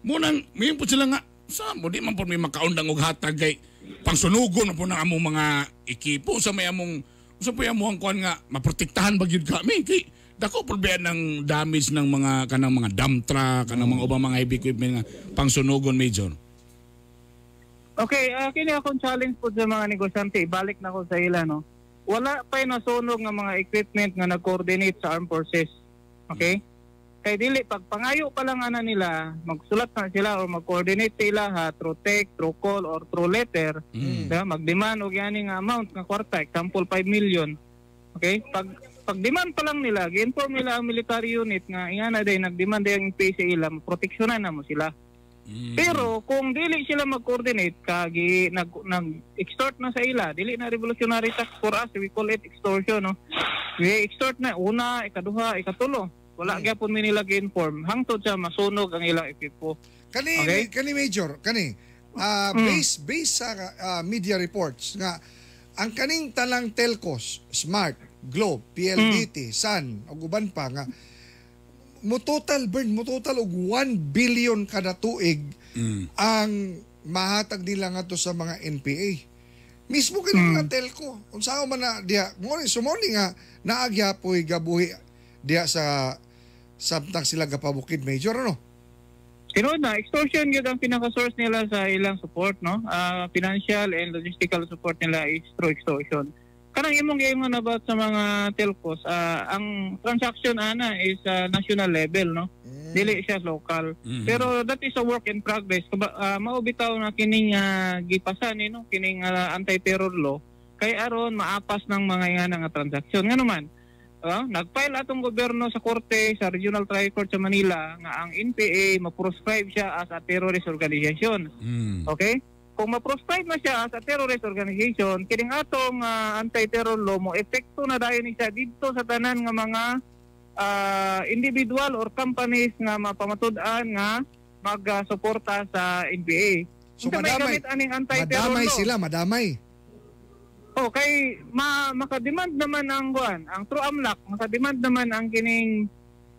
Munang mingon pud sila nga sa mo di man pud may makaundang og hatag kay pangsunugon po na among mga ekipo sa may among usa po among kuan nga maprotektahan bagyud kami kay dako problema ng damage ng mga kanang mga dump truck, kanang mga ubang mga heavy equipment nga pangsunugon, Major. Okay, kini akong challenge po sa mga negosyante, ibalik na ko sa ila, no. Wala pa nasunog nga mga equipment nga nag-coordinate sa armed forces. Okay? Kay dili pag pangayo pa lang ana nila, magsulat na sila or mag-coordinate sila through text, through call or through letter. Mag-demand og yani nga amount nga kwarta, example 5 million. Okay? Pag-demand pa lang nila, gi-inform nila ang military unit nga ingana day nag-demand ang pay sa ila, proteksyonan na mo sila. Pero kung dili sila mag-coordinate kagi nag-extort na sa ila, dili na revolutionary tax for us, we call it extortion, no. We extort na una, ikaduha, ikatulo. Wala gyapon mi nila gi-inform hangtod sa masunog ang ilang ekipo. Kani Major, based sa media reports nga ang kaning talang telcos, Smart, Globe, PLDT, Sun, ug uban pa nga mo total og 1 billion kada tuig ang mahatag nila nga to sa mga NPA. Mismo kini nga telco, unsa man na diha sumoni nga naagyapoy gabuhi diha sa samtang sila gapabukid, Major, ano? Pero na extortion gyud ang pinaka-source nila sa ilang support, no? Financial and logistical support nila is through extortion. Kanang imong giingon about sa mga telcos, ang transaction ana is national level, no? Dili siya local. Pero that is a work in progress. Mao bitaw na kining gipasan no, kining anti-terror law kay aron maapas ng mga nga nga transaction. Ngano man, nag-file atong gobyerno sa korte sa Regional Trial Court sa Manila nga ang NPA ma-proscribe siya as a terrorist organization. Okay? Kung ma-proscribe na siya as a terrorist organization, kining atong anti-terror law mo epekto na dayon siya dito sa tanan nga mga individual or companies nga mapamatud-an nga mag-suporta sa NPA. So madamay sila, madamay. Kay makademand naman ang true amlak, makademand naman ang kining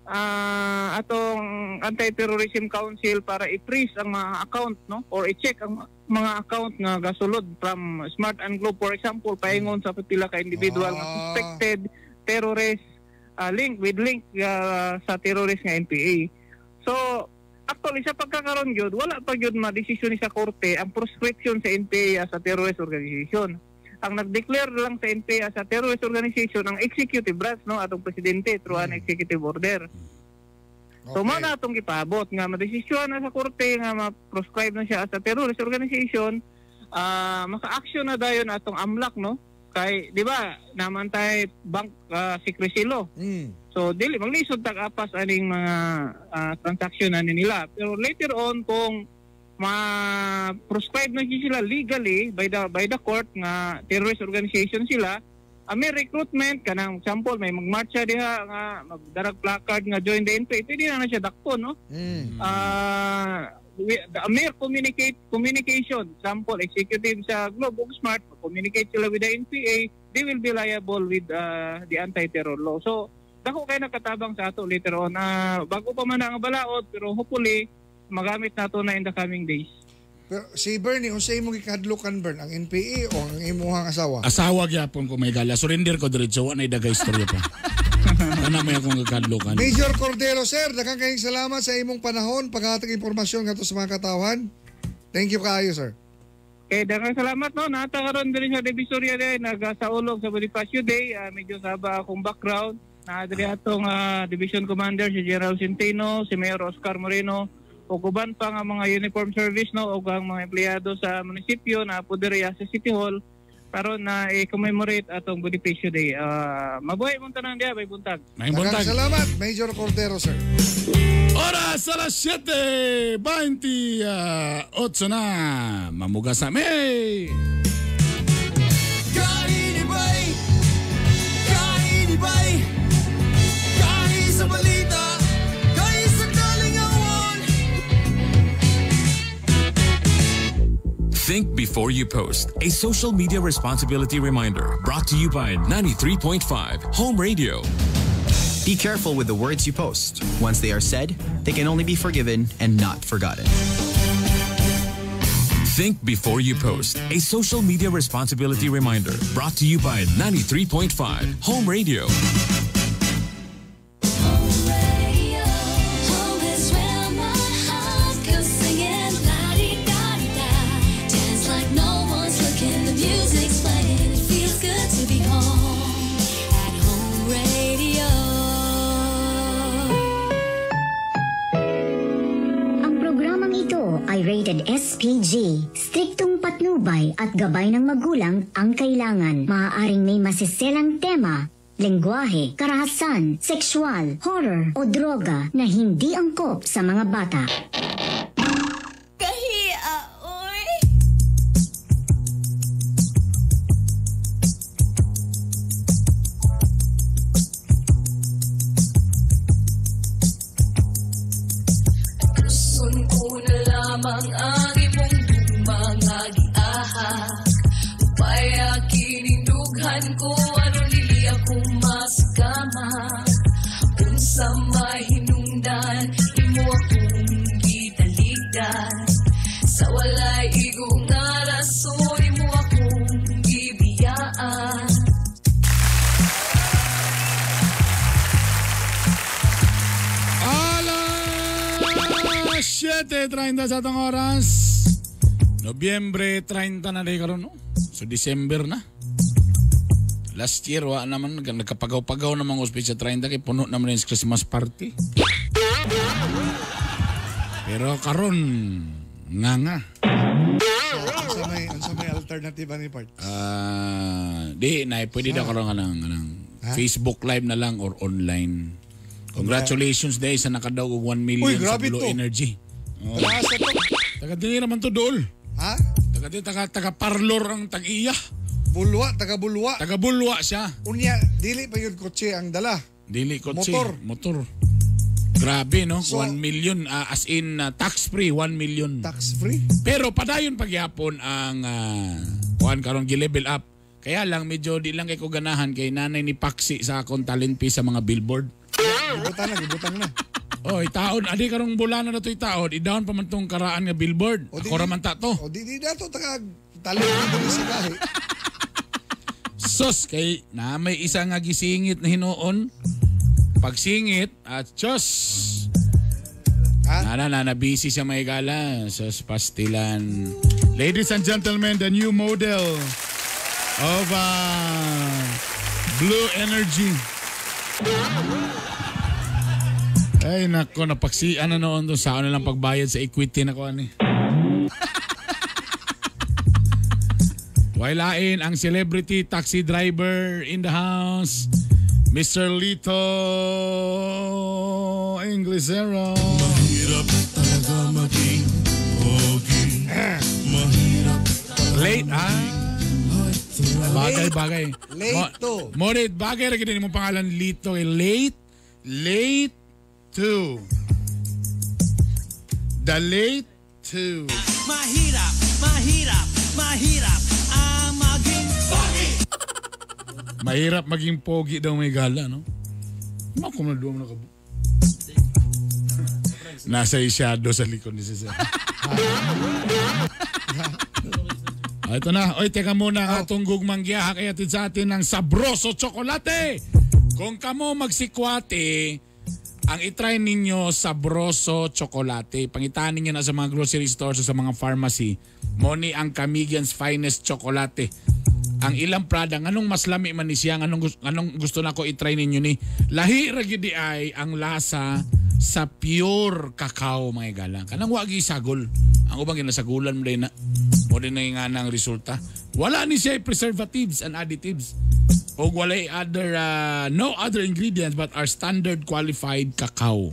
atong Anti-Terrorism Council para i-freeze ang mga account, no, or i-check ang mga account nga gasulod from Smart and Globe, for example, paingon sa pipila ka individual nga suspected terrorist link sa terrorist nga NPA. So actually sa pagkakaroon yun, wala pa yun ma-desisyon sa korte ang proscription sa NPA sa terrorist organization. Ang nag-declare lang sa NPA sa terrorist organization ang executive branch, no, atong presidente through an executive order. So mao na atong gipabot nga madesisyon na sa korte nga ma-proscribe na siya sa terrorist organization, maka-action na dayon atong AMLAC, no? Kay di ba naman tay bank secrecy law. So dili maglisod tag-apas aning mga transaction na nila. Pero later on kung ma-proscribe na sila legally by the court nga terrorist organization sila, may recruitment kanang example may magmarcha diha nga magdarag placard nga join the NPA, pwede na siya dakpo, no? Mere communication, example executive sa Globe o Smart, communicate sila with the NPA, they will be liable with the anti-terror law. So dako kay nakatabang sa ato later on, bago pa man ang balaod, pero hopefully magamit nato na in the coming days. Pero si Bernie, kung sa imong ikadlukan, Bern, ang NPA o ang imuhang asawa? Asawa gyapon ko may gala. Surrender ko diretso, wa nay dagay istorya pa. Ana may akong ikadlukan. Major Cordero, sir, daghang kayong salamat sa imong panahon paghatag impormasyon ngadto sa mga katawan. Thank you kaayo, sir. Daghang salamat, no. Natakaroon diri sa Divisoria day, nagasaulog sa Bonifacio Day, medyo saba akong background. Diri atong Division Commander si General Centeno, si Mayor Oscar Moreno, o kuban pa nga mga uniform service, no, o ang mga empleyado sa munisipyo na puderiya sa City Hall para na i-commemorate atong Bonifacio Day. Mabuhay mong tanan diya, may buntag. May buntag. Salamat, Major Cordero, sir. Oras alas 7:28 na. Mamugas na may. Kainibay, kainibay, kahit sa balita, kahit sa kalingawan. Think before you post. A social media responsibility reminder brought to you by 93.5 Home Radio. Be careful with the words you post. Once they are said, they can only be forgiven and not forgotten. Think before you post. A social media responsibility reminder brought to you by 93.5 Home Radio. Ay rated SPG. Striktong patnubay at gabay ng magulang ang kailangan. Maaaring may masiselang tema, lengguwahe, karahasan, sexual, horror o droga na hindi angkop sa mga bata. Ang imong mga giaha upaya kinindughan ko ano dili ako maskama unsa mahinungdan imo akong gitaligdan sa walay igong nga rason imo akong gibiyaan. Alas 7:30 sa atong oras. Nobyembre 30 na rin karon, no? So December na. Last year wa naman nagkapagaw-pagaw namang ospice 30 kay puno naman yung Christmas party. Pero karon nga. So, ansa may alternative ni part? Di na pwede daw karon kanang Facebook Live na lang or online. Congratulations day sa nakadaog og 1 million sa Blue Energy. Taga-dili naman to dol. Ha? Taga-parlor ang tag-iya. Bulwa, taga-bulwa. Taga-bulwa siya. Unya, dili pa yun kotse ang dala. Dili kotse. Motor. Grabe, no? So, 1 million, as in tax-free, 1 million. Tax-free? Pero padayon pagyapon ang kuhan karong gi-level up. Kaya lang, medyo di lang kay ko ganahan kay nanay ni Paxi sa akong talent fee sa mga billboard. Gibutang na. Oh, itaon. Adi karong bulan na to itaon. I-down pa man tong karaan nga billboard. Ako raman ta to. O, di na to. Talent na dali sa gahi. Sus, kay na may isa nga gisingit na hinuon. Pagsingit, at Diyos. Na busy siya may gala. Sus, pastilan. Ladies and gentlemen, the new model of Blue Energy. Ay, nako, napaksian na noon doon. Saan na lang pagbayad sa equity na ko, ani. Wailain ang celebrity taxi driver in the house, Mr. Lito Inglesero. Mahirap talaga maging pogi. Mahirap. Late, Bagay. Lito. Morit, bagay rin din mo pangalan Lito. Late to. The late to. Mahirap ang maging pogi. Mahirap maging pogi daw may gala, no? Ano kung naduwa mo na kabo? Nasa isyado sa likod ni Cesar. Ito na. Oy, teka muna. Atong gugmang giyaha kaya sa atin ng sabroso tsokolate. Kung kamo magsikwate, ang itry ninyo sabroso tsokolate. Pangitaan ninyo na sa mga grocery stores o sa mga pharmacy. Moni ang Camigian's finest tsokolate. Ang ilang product, anong mas lami man ni siya, anong gusto na ko itry ninyo ni. Lahi ra gyud di ay ang lasa sa pure cacao mga galang. Kanang wagi sagol. Ang ubang ginasagulan mo din na. Mo din nga nang resulta. Wala ni siya preservatives and additives. O wala no other ingredients but are standard qualified cacao.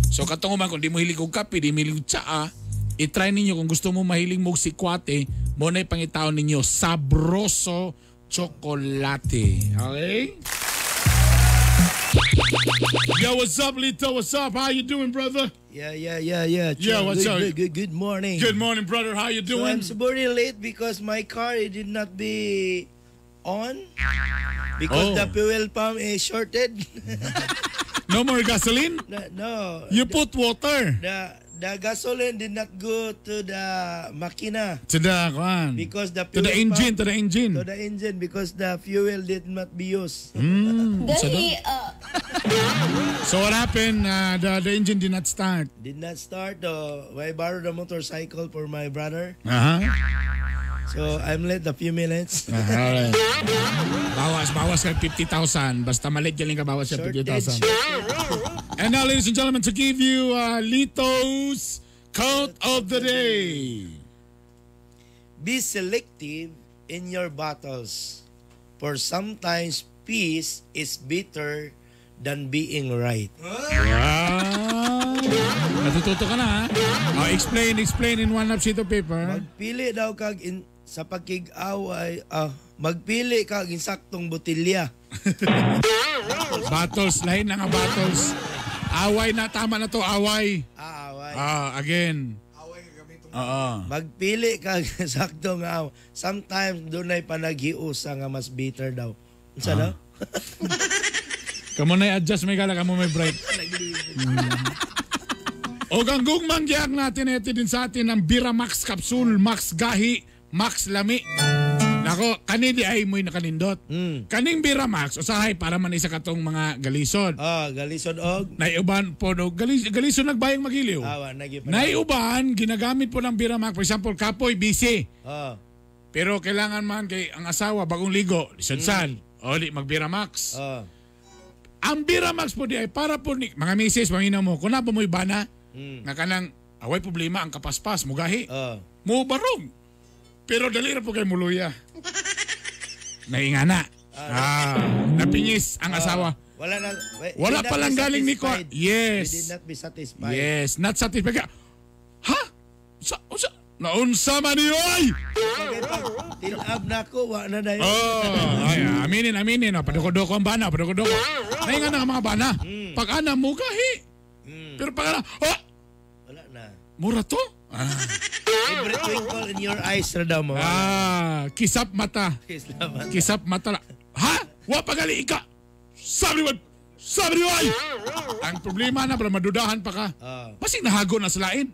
So katong man kung di mo hilig og kape, di mo hilig og tsaa, i-try ninyo kung gusto mo mahiling mo sikwate, mo na ipangitaon ninyo sabroso chocolate. Okay? Yo, what's up, Lito? What's up? How you doing, brother? Yeah. Yeah, what's up? Good morning. Good morning, brother. How you doing? So I'm very late because my car did not be on because the fuel pump is shorted. No more gasoline? No. You put water. The gasoline did not go to the makina. To the one. Because the to the engine, pump, to the engine. To the engine because the fuel did not be used. So what happened? The engine did not start. Did not start. I borrowed a motorcycle for my brother. So I'm late a few minutes. Alright. Bawas ka 50,000. Basta malit galing ka bawas ka 50,000. And now, ladies and gentlemen, to give you Lito's quote of the day. Be selective in your battles, for sometimes peace is better than being right. Natututo ka na, ha? Explain in one sheet of paper. Magpili daw kag sa pagkig-away, magpili kag insaktong botilya. Battles, lain na nga battles. Away na, tama na to, away. Away. Again. Magpili kag saktong away. Sometimes doon ay panaghiusa nga mas bitter daw. Unsa daw? Kamo na i-adjust may gala, kamo may bright. O ganggong manggiyak natin ito din sa atin ang Bira Max Capsule, Max Gahi, Max Lami. Nako, kanidi ay mo'y nakanindot. Kaning Bira Max, usahay para man isa katong mga galisod. Galisod og? Naiuban po, galisod nagbayang magiliw. Naiuban, ginagamit po ng Bira Max. For example, kapoy, busy. Pero kailangan man kay ang asawa, bagong ligo, lisod-san. Oli, mag-Bira Max. Ang Bira Max po di ay para po ni mga misis, pangina mo, kung na ba mo'y bana, nga kanang away problema ang kapaspas, mugahi. Mo barong. Pero dali na po kay muluya. Naingana. Napingis ang asawa. Wala pa lang galing ni ko. Yes. He did not be satisfied. Yes, not satisfied. Ha? Naunsa man niyo ay? Tinab na ko, wa na dayon. Aminin. Padoko-doko ang bana, padoko-doko. Naingana ang mga bana. Pag-ana, mugahi. Pero pag-ana, wala na. Mura to? Every twinkle in your eyes na daw mo. Kisap mata. Kisap mata. Ha? Wa pagali ika. Sabi mo, Sabi niyo ay! Ang problema na, para madudahan pa ka. Pasig nahago na sa lain.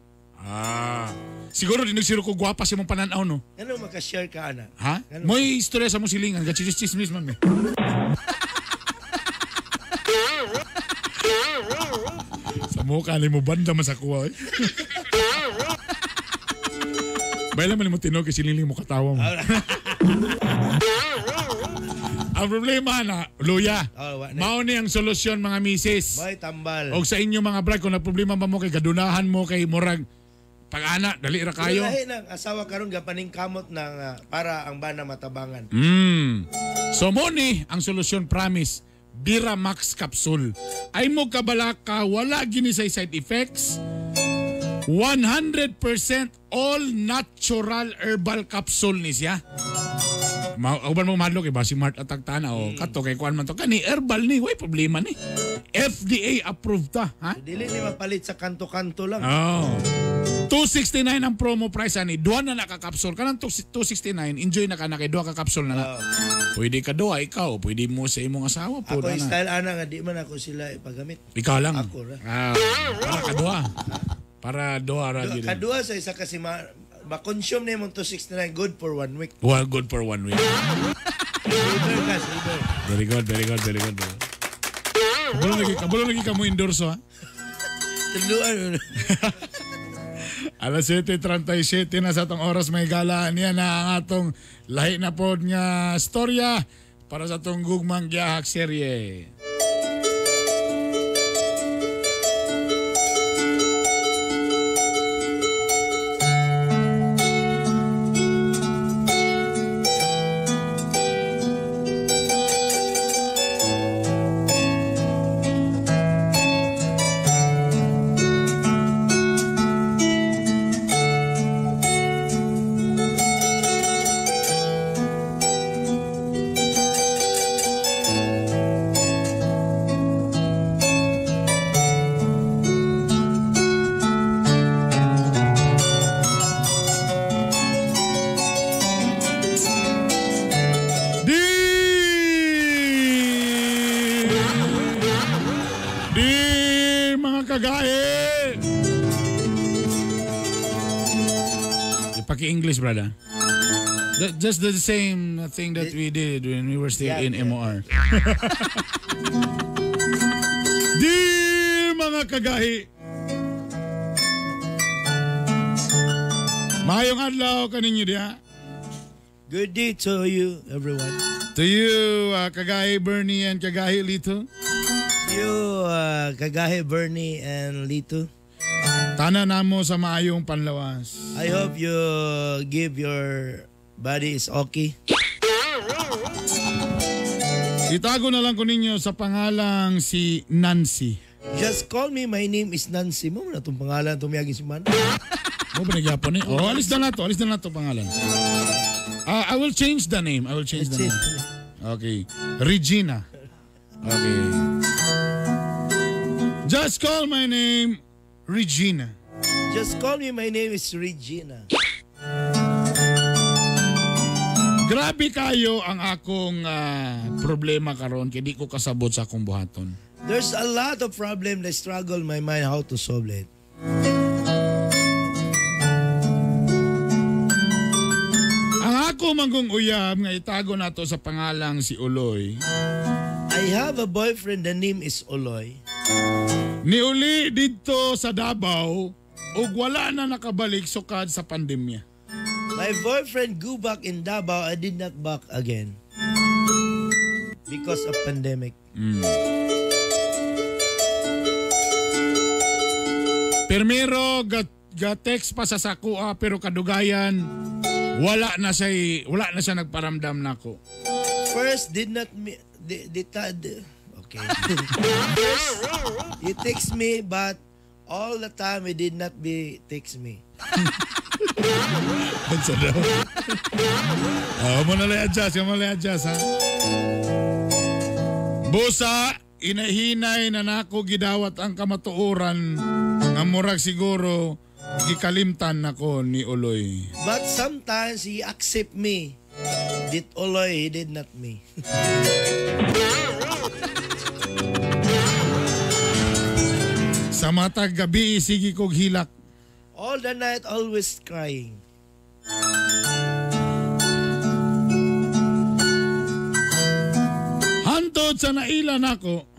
Siguro dinugsiro ko gwapa si mong pananaw, no? Ano makashare ka, ana? Ha? Mo'y istorya sa mong silingan, gachis-chismis man, me. Sa mukha ni mo banda masakuha, eh. Baila man mo tinog kasi sililing mo katawa mo. Ang problema na, luya, mao ni ang solusyon mga misis. Boy, tambal. O sa inyo mga brad, kung na problema ba mo kay gadunahan mo kay murag pag-ana, dali ra kayo. Lahi ng asawa karon gapaning kamot ng para ang bana matabangan. So mo ni ang solusyon, promise, Bira Max Capsule. Ay mo kabalaka, wala gini say side effects. 100% all natural herbal capsule ni siya. Uban mo mahadlo kay basi mart atag tana o kato kay kuan man to kani herbal ni, way problema ni. FDA approved ta, ha? Dili ni mapalit sa kanto-kanto lang. $269 ang promo price ani. Duha na naka-capsule. Kanang $269, enjoy na ka na kay duha ka capsule na. Pwede ka duha ikaw, pwede mo sa imong asawa po. Ako style ana nga di man ako sila ipagamit. Ikaw lang. Ako ra. Para ka duha. Para duha ra gid. Kaduha sa isa kasi ma-consume na yung 269, good for 1 week. Well, good for 1 week. Very good. Kabalo lagi ka mo endorso, ha? Tuluan. Alas 7:37 na sa atong oras, may galaan niya na ang atong lahi na pod nga storya para sa atong gugmang giyahak serye. Paki-English, brother. Just the same thing that we did when we were still in MOR. Di mga kagahi. Mayong adlaw kaninyo diha. Good day to you, everyone. To you, Kagahi Bernie and Kagahi Lito. You, Kagahi Bernie and Lito. Tana namo sa maayong panlawas. I hope you give your body is okay. Itago na lang ko ninyo sa pangalang si Nancy. Just call me, my name is Nancy. Mo na itong pangalan, tumiyagin si man. Mo ba nagyapon eh? Oh, alis na to pangalan. I will change the name. Okay. Regina. Okay. Just call my name Regina. Just call me, my name is Regina. Grabe kayo ang akong problema karon kay di ko kasabot sa akong buhaton. There's a lot of problem that struggle my mind how to solve it. Ang ako manggong uyab nga itago nato sa pangalang si Uloy. I have a boyfriend, the name is Uloy. Niuli dito sa Davao ug wala na nakabalik sukad sa pandemya. My boyfriend go back in Davao, I did not back again. Because of pandemic. Primero ga-text pa sa sakua pero kadugayan wala na siya nagparamdam nako. First did not okay. First, he text me but all the time he did not text me. Bansa daw. Mo na adjust ha. Busa, inahinay na nako gidawat ang kamatuoran nga murag siguro gikalimtan nako ni Uloy. But sometimes he accept me. Did Uloy, he did not me. Sa matag gabi, sige kog hilak. All the night, always crying. Hantod sa nailan ako,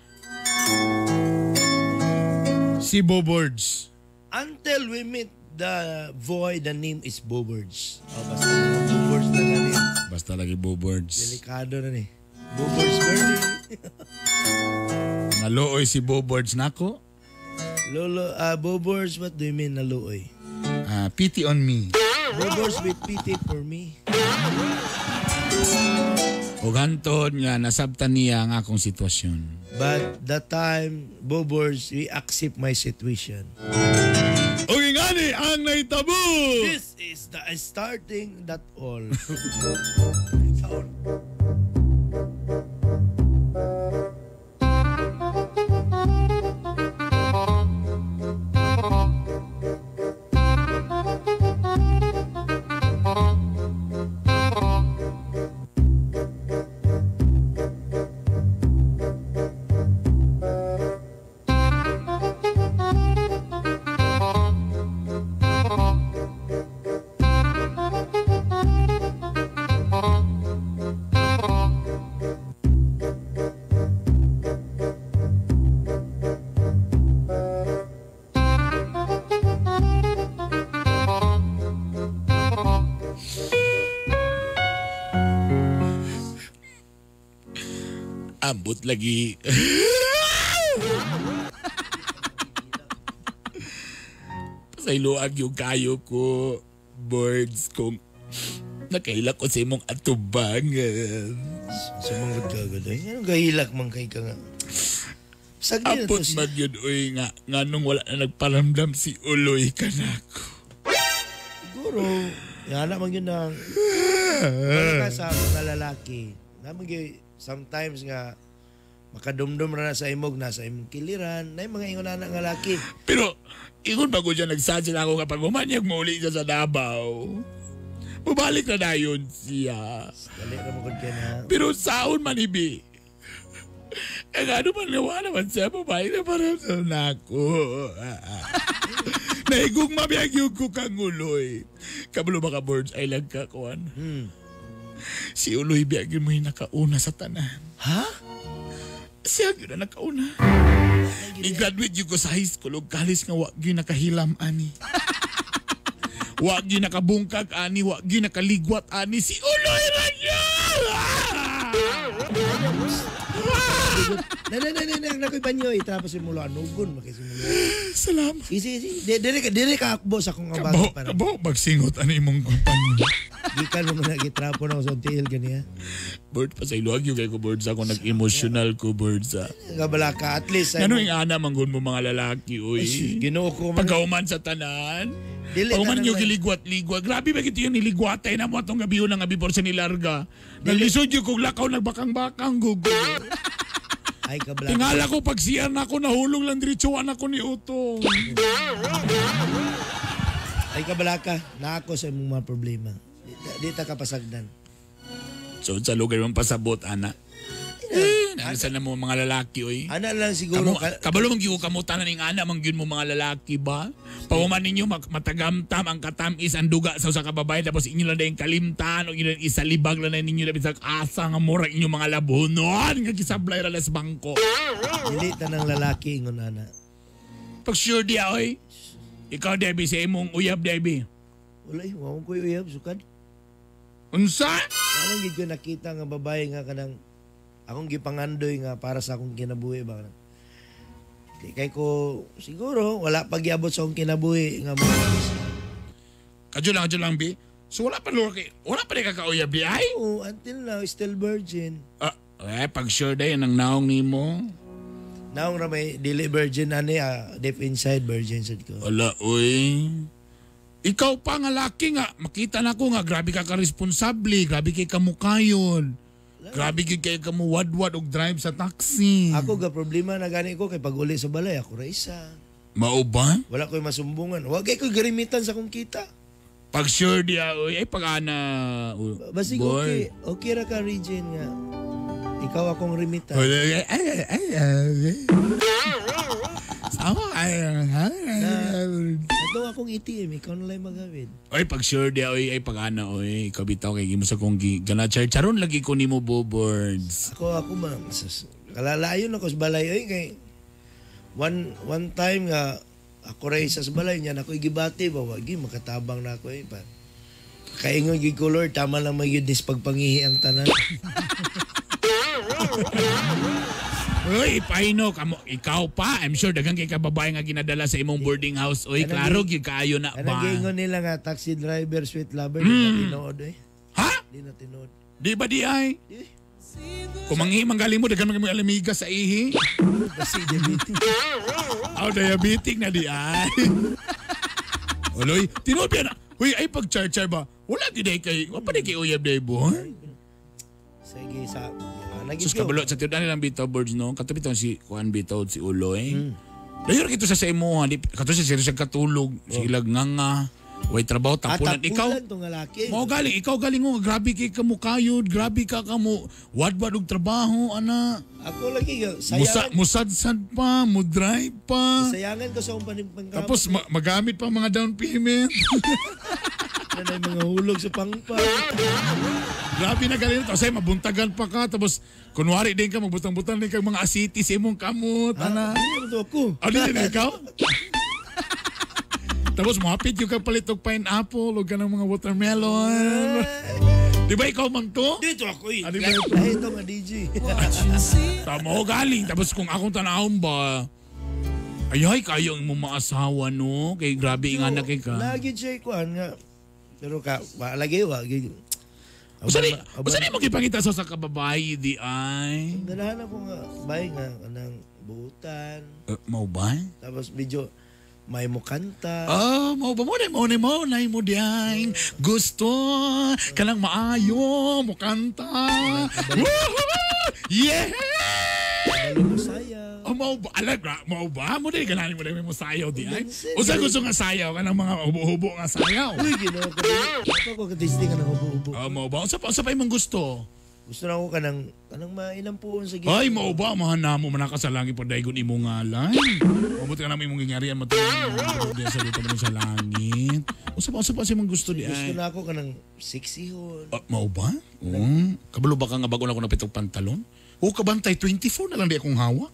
si Bobords. Until we meet the boy, the name is Bobords. Basta Bobords na ganit. Basta lagi Bobords. Delikado na ni. Bobords birthday. Naluoy si Bobords nako. Lolo, Bobords, what do you mean naluoy? Pity on me. Bobords with pity for me. O hantod nga nasabtan niya ang akong sitwasyon. But that time, Bobords, we accept my situation. O ingani ang naitabo! This is the starting that all. Ambot lagi. Pasayloag yung kayo ko, Boards, kung nakailak ko sa imong atubangan. Sumangod ka agad ay. Anong gahilak man kay ka nga? Sagdi na Apot to magyud oy nga nganong wala na nagparamdam si Uloy kanako. Siguro, yan naman yun ang para ka sa mga lalaki. Naman yun, sometimes nga makadumdum na sa imog, nasa imong kiliran, na yung mga ingon na nga laki. Pero, ingon ba ko siya nagsadya na ako kapag umanyag mo uli siya sa Davao. Bumalik na na yun siya. Dali na mo kaya na. Pero saon man ibi. Eh ano man nawa naman siya, bumalik na parang na ako. Naigong mabiyag yung ko kang Uloy. Kabalo mga Boards ay lagkakuan. Si Uloy biyagin mo yung nakauna sa tanan. Ha? Siya yun na nakauna. I-graduate yun ko sa high school o college nga wag yun nakahilam ani. Wag yun nakabungkag ani, wag yun nakaligwat ani. Si Uloy rin yun! Nakoy banyo tapos simula anugon makisimulo. Salamat. Easy. Dire ka akbo sa kong abang para. Kabo magsingot ani imong kumpanya. Di ka naman nagitrapo na sa tiil ganiya. Bird pa sa iluag yung kay ko Birds ako nag-emotional ko Birds. Gabala ka at least. Ano yung ana manggon mo mga lalaki oy. Ginoo ko man. Pagkauman sa tanan. Dili Pagkauman yung giligwat-ligwat. Grabe ba ito yung niligwatay na mo atong gabi yun ang gabi por sa nilarga. Naglisod yung kong lakaw nagbakang-bakang gugo. Ay kabala. Tingala ko pag siyan ako nahulog lang diretsuan ako ni Utong. Ay kabala ka. Na ako sa imong mga problema. Di ta kapasagdan. So sa lugar mong pasabot, ana. Nasa na mo mga lalaki, oy. Ana lang siguro. Kabalo mong giyo kamutan na ning ana, mangyun mo mga lalaki ba? Pahuman ninyo, matagamtam ang katamis, ang duga sa kababay, tapos inyo lang na yung kalimtan, o inyo lang isalibag lang na ninyo, tapos asa nga mura inyo mga labunon, nga kisablay ralas bangko. Dilita ng lalaki, ingon ana. Pag sure diya, oy. Ikaw, Debbie, sa imong uyab, Debbie. Wala, wawang ko uyab, sukad. Unsa? Akong gid ko nakita nga babae nga kanang akong gipangandoy nga para sa akong kinabuhi ba. Kay ko siguro wala pagyabot sa akong kinabuhi nga mo. Kadyo lang bi. So wala pa lorky. Wala pa rin kakauyab di ay? Oo, until now still virgin. Pag sure day ang naong nimo. Naong ra may dili virgin ani deep inside virgin sad ko. Wala oy. Ikaw pa nga laki nga, makita na ko nga, grabe ka ka-responsable, grabe kay kamukayon. Grabe kay kamuwadwad og drive sa taxi. Ako ga problema na gani ko kay pag uli sa balay, ako ra isa. Mao ba? Wala ko'y masumbungan. Wag kay ko'y garimitan sa kong kita. Pag sure diya, ay pag ana. Basig okay ra ka, Regine nga. Ikaw akong rimitan. asawa. Ito akong ATM, ikaw na lang magawin. Oy, pag sure di oy ay pag ana oy, ikaw bitaw kay gimo sa kong gana charon lagi ko nimo boards. Ako ma'am, kalalayon ako sa balay oy kay one time nga ako ray sa balay niya ako igibati ba wagi makatabang na ako pa. Kaingon gid color tama lang magyud dis pagpangihi ang tanan. Uy, paino kamo ikaw pa. I'm sure daghang kay kababae nga ginadala sa imong boarding house. Uy, klaro gyud kaayo na ba. Gingon nila nga taxi driver, sweet lover, di na tinuod eh. Ha? Di na tinuod. Di ba di ay? Kung manggaling mo daghang mga alamiga sa ihi. Kasi diabetic. Diabetic na di ay. Uloy, tinuod na. Uy, ay pag char ba? Wala gid kay, wa pa di kay uyab day bo. Sige sa sus kabalo sa tiudan nilang bitaw boards no. Katapit si Juan Bitaw si Uloy. Dayon kito sa imo di kato sa siya katulog, silag nga. Way trabaho tapunan ikaw. Mao galing ikaw galing mo grabe kay kamo kayod, grabe ka kamo wadwad og trabaho ana. Ako lagi sayangan. Musad-sad pa, mo drive pa. Sayangan ko sa umpaning panggamit. Tapos magamit pa mga down payment. Nanay mga hulog sa pangpa. Grabe na galing to. Say mabuntagan pa ka tapos kunwari din ka magbutang-butang din kag mga asiti sa imong kamot ana. Ano ako? Ano din ikaw? Tapos mahapit yung kapalit og pineapple o ganang mga watermelon. Di ba ikaw man to? Dito ako eh. Di ba ito nga DJ. Tamo galing. Tapos kung akong tanahon ba, ay kayo ang mga asawa no? Kay grabe nga na kay ka. Lagi siya ikuan nga. Pero ka, lagi wagi. Usa ni mo gipangita sa kababae di ay? Ganahan ako nga, bay nga, kanang buutan. Mau ba? Tapos medyo, may mo kanta. Mau ba mo na mo diyan. Gusto ka lang maayo mo kanta. Yeah! Malo mo sayaw. Mau ba? Alaga, mau ba? Mo din ganahan mo din mo sayaw di ay? Usa gusto nga sayaw ka ng mga hubo-hubo nga sayaw. Uy, ginawa ko. Ako ko kadisting ka ng hubo-hubo. Mau ba? Usa pa imong gusto? Gusto na ako kanang mainampuon sa gitna. Ay, mau ba? Mahana mo manakasalangi pa dahil imo nga lang. Mabuti ka namin imong gingarian matulungan sa dito mo sa langit. Usa pa si imong gusto di ay? Gusto na ako kanang sexy hon. Mau ba? Kabalo ba ka nga bago na ako napitog pantalon? O kabantay, 24 na lang di akong hawa.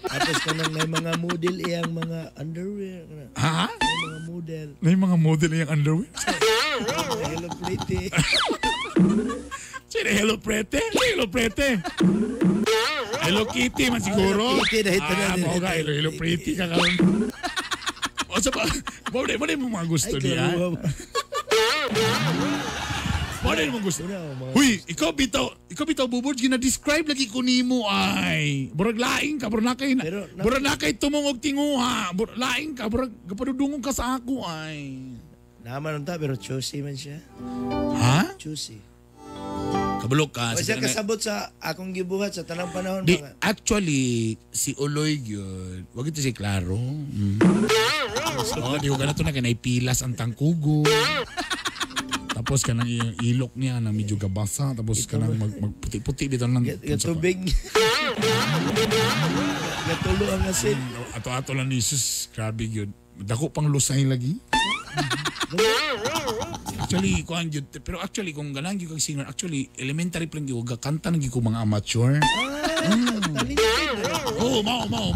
Tapos kanang may mga model iyang mga underwear. Ha? May mga model. May mga model iyang underwear? Hello Pretty. Sino Hello Pretty? Hello Pretty. Hello Kitty man siguro. Hello Kitty. Mau ka, Hello Pretty ka karon. O sa pa, mo mo mga gusto niya. Ano mo gusto? Huy, ikaw bitaw bubod gina-describe lagi ko nimo ay. Burag laing ka, burag nakay tumong og tinguha. Burag laing ka, burag gapadudungog ka sa ako ay. Naman unta pero choosy man siya. Ha? Choosy. Kabulok ka. O siya kasabot sa akong gibuhat sa tanang panahon. Actually, si Uloy yun. Wag ito si Claro. Di ko ganito na kanay-pilas ang tangkugo. Tapos kanang yung ilok niya na medyo gabasa. Tapos kanang magputi-puti dito lang. Gatubig. Gatulo ang asin. Ato-ato lang ni Jesus. Grabe yun. Dako pang lusay lagi. Actually, pero actually, kung ganang yung singer, actually, elementary pa lang yung kanta nang yung mga amateur. Oo,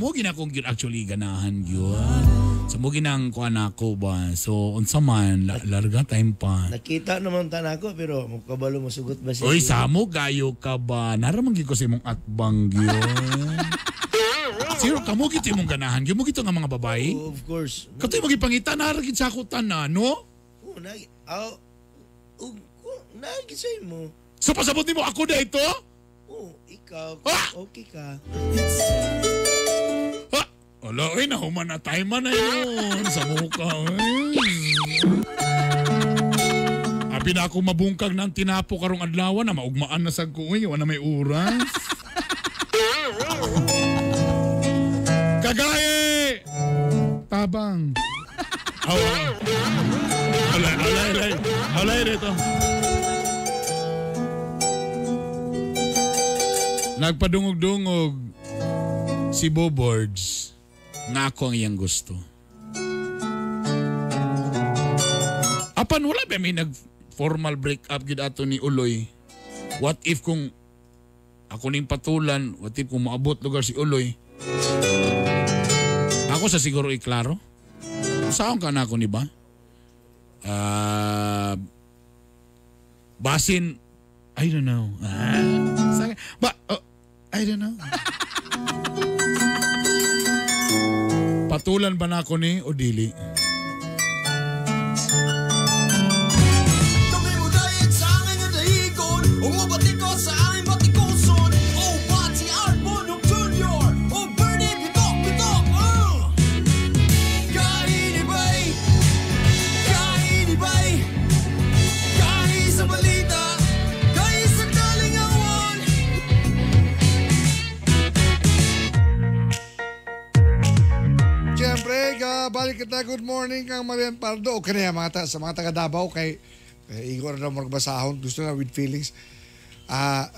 mo ginakong yun actually ganahan yun. So mo ginang kuan ako ba. So unsa man larga time pa. Nakita naman tan ako pero mukabalo mo sugot ba siya? Oy, samo gayo ka ba? Naramang gyud ko sa imong atbang yun. Siro kamo gito imong ganahan. Gyud mo gito nga mga babae? Oh, of course. Katoy mo gipangita naragid sa ako tanan, no? Oo, nagi sa imo. So pasabot nimo ako da ito? Oo, ikaw. Okay ka. Ala, nahuman na tayo man na yun sa mukha. Abi na ako mabungkag ng tinapo karong adlaw na maugmaan na sa kuwi, wala may oras. Kagaye! Tabang. Alay rito. Nagpadungog-dungog si Bobords. nga ako ang iyang gusto. Apan wala ba may nag-formal breakup gid ato ni Uloy? What if kung ako ning patulan, what if kung maabot lugar si Uloy? Ako sa siguro iklaro. Saan ka na ako ni ba? Basin, I don't know. I don't know. Patulan ba na ako ni o dili? Kami mo dahil sa akin na dahigon, umabati ko sa aking batikuson. Oh, Bati Arbonok Jr. Oh, Bernie Bitok, Kainibay, kahit sa balita, kahit sa kalingawan. Siyempre, balik kita. Good morning kang Marian Pardo. O kaya sa mga taga Davao kay Igor na magbasahon. Gusto na with feelings.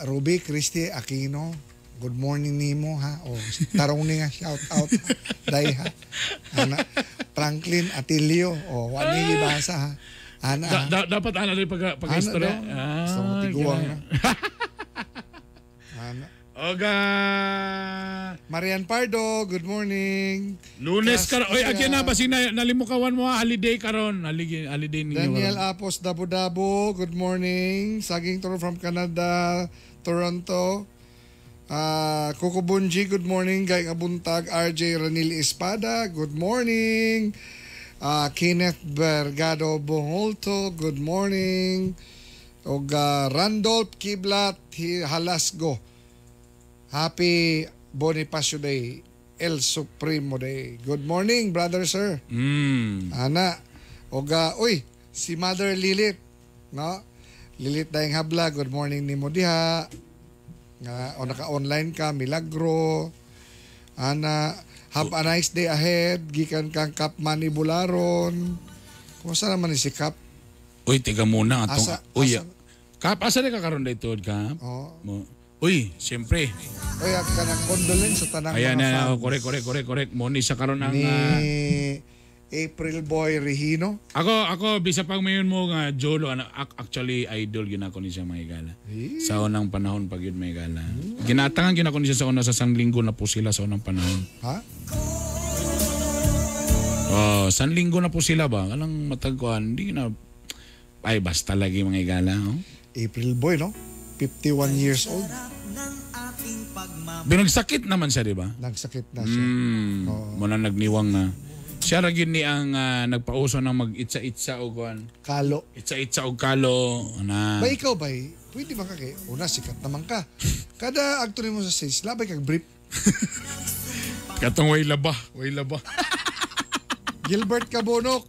Ruby, Christy, Aquino. Good morning nimo ha. O tarong ni nga shout out. Dai ha. Ana Franklin Atilio. O wani libasa ha. Ana. Dapat ana rin pag-istorya. Sa mga tiguang na. Ana. Oga. Marian Pardo, good morning. Lunes karon. Oy, agyan na ba nalimukawan mo holiday karon? Holiday ninyo. Daniel Apos Dabo-Dabo, good morning. Saging Toro from Canada, Toronto. Coco Bunji, good morning. Gayng Abuntag, RJ Ranil Espada, good morning. Kenneth Bergado Boholto, good morning. Oga Randolph Kiblat Halasgo. Happy Bonifacio Day, El Supremo Day. Good morning, brother, sir. Ana, oga, si Mother Lilith, no? Lilith Daing Habla, good morning ni mo diha. Naka-online ka, Milagro. Ana, have a nice day ahead. Gikan kang Kap Manibularon. Kumusta naman ni si Kap? Tiga muna. Kap, asa na ka karon dito, Kap? Siyempre. Ka nag-condolence sa tanang mga fan. Ayan, correct. Moni sa karon ang ni April Boy Regino. Ako bisa pang mayon mo nga Jolo, actually idol gina ko ni siya mga igala. Sa unang panahon pag yun mga igala. Ginatangan gina ko ni siya sa una sa Sanlinggo na po sila sa unang panahon. Ha? Sanlinggo na po sila ba? Anong matagkuhan? Hindi na. Ay, basta lagi mga igala. April Boy, no? 51 years old. Binagsakit naman siya, di ba? Nagsakit na siya. Muna nagniwang na. Siya ragin ni ang nagpauso ng mag-itsa-itsa o kuhan. Kalo. Itsa-itsa o kalo. Ba ikaw ba, pwede ba una, sikat naman ka. Kada actor mo sa stage, labay kag brief. Katong way laba. Gilbert Cabonok.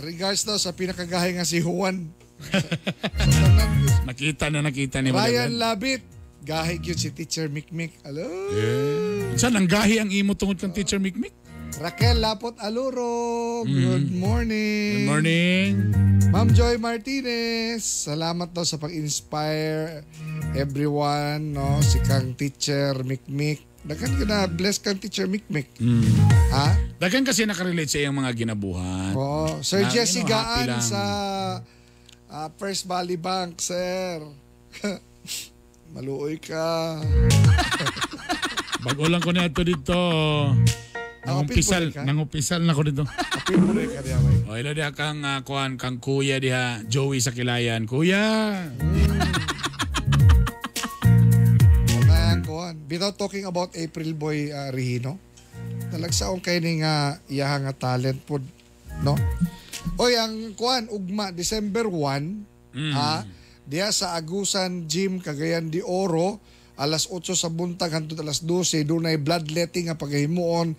Regards daw sa pinakagahay nga si Juan. Nakita ni Ryan Labit. Gahi yun si Teacher Mikmik. Hello? Saan ang gahi ang imo tungod kang Teacher Mikmik? Raquel Lapot Aluro. Good morning. Good morning. Ma'am Joy Martinez. Salamat daw sa pag-inspire everyone, no? Si kang Teacher Mikmik. Dagan ka na, bless kang Teacher Mikmik. Ha? Dagan kasi nakarelate sa iyang mga ginabuhat. Sir Jesse Gaan sa First Valley Bank, sir. Maluoy ka. Bago lang ko na ito dito. Nangupisal na ko dito. Apil mo rin ka diya, bay. Ilo diha kang kang kuya diha, Joey sa Kilayan. Kuya! Without talking about April Boy Regino, talagsaon kay ni nga iyaha nga talent pod, no? Ang ugma December 1, diya sa Agusan Gym Cagayan de Oro, alas 8 sa buntag hangtod alas 12 dunay bloodletting nga paghimuon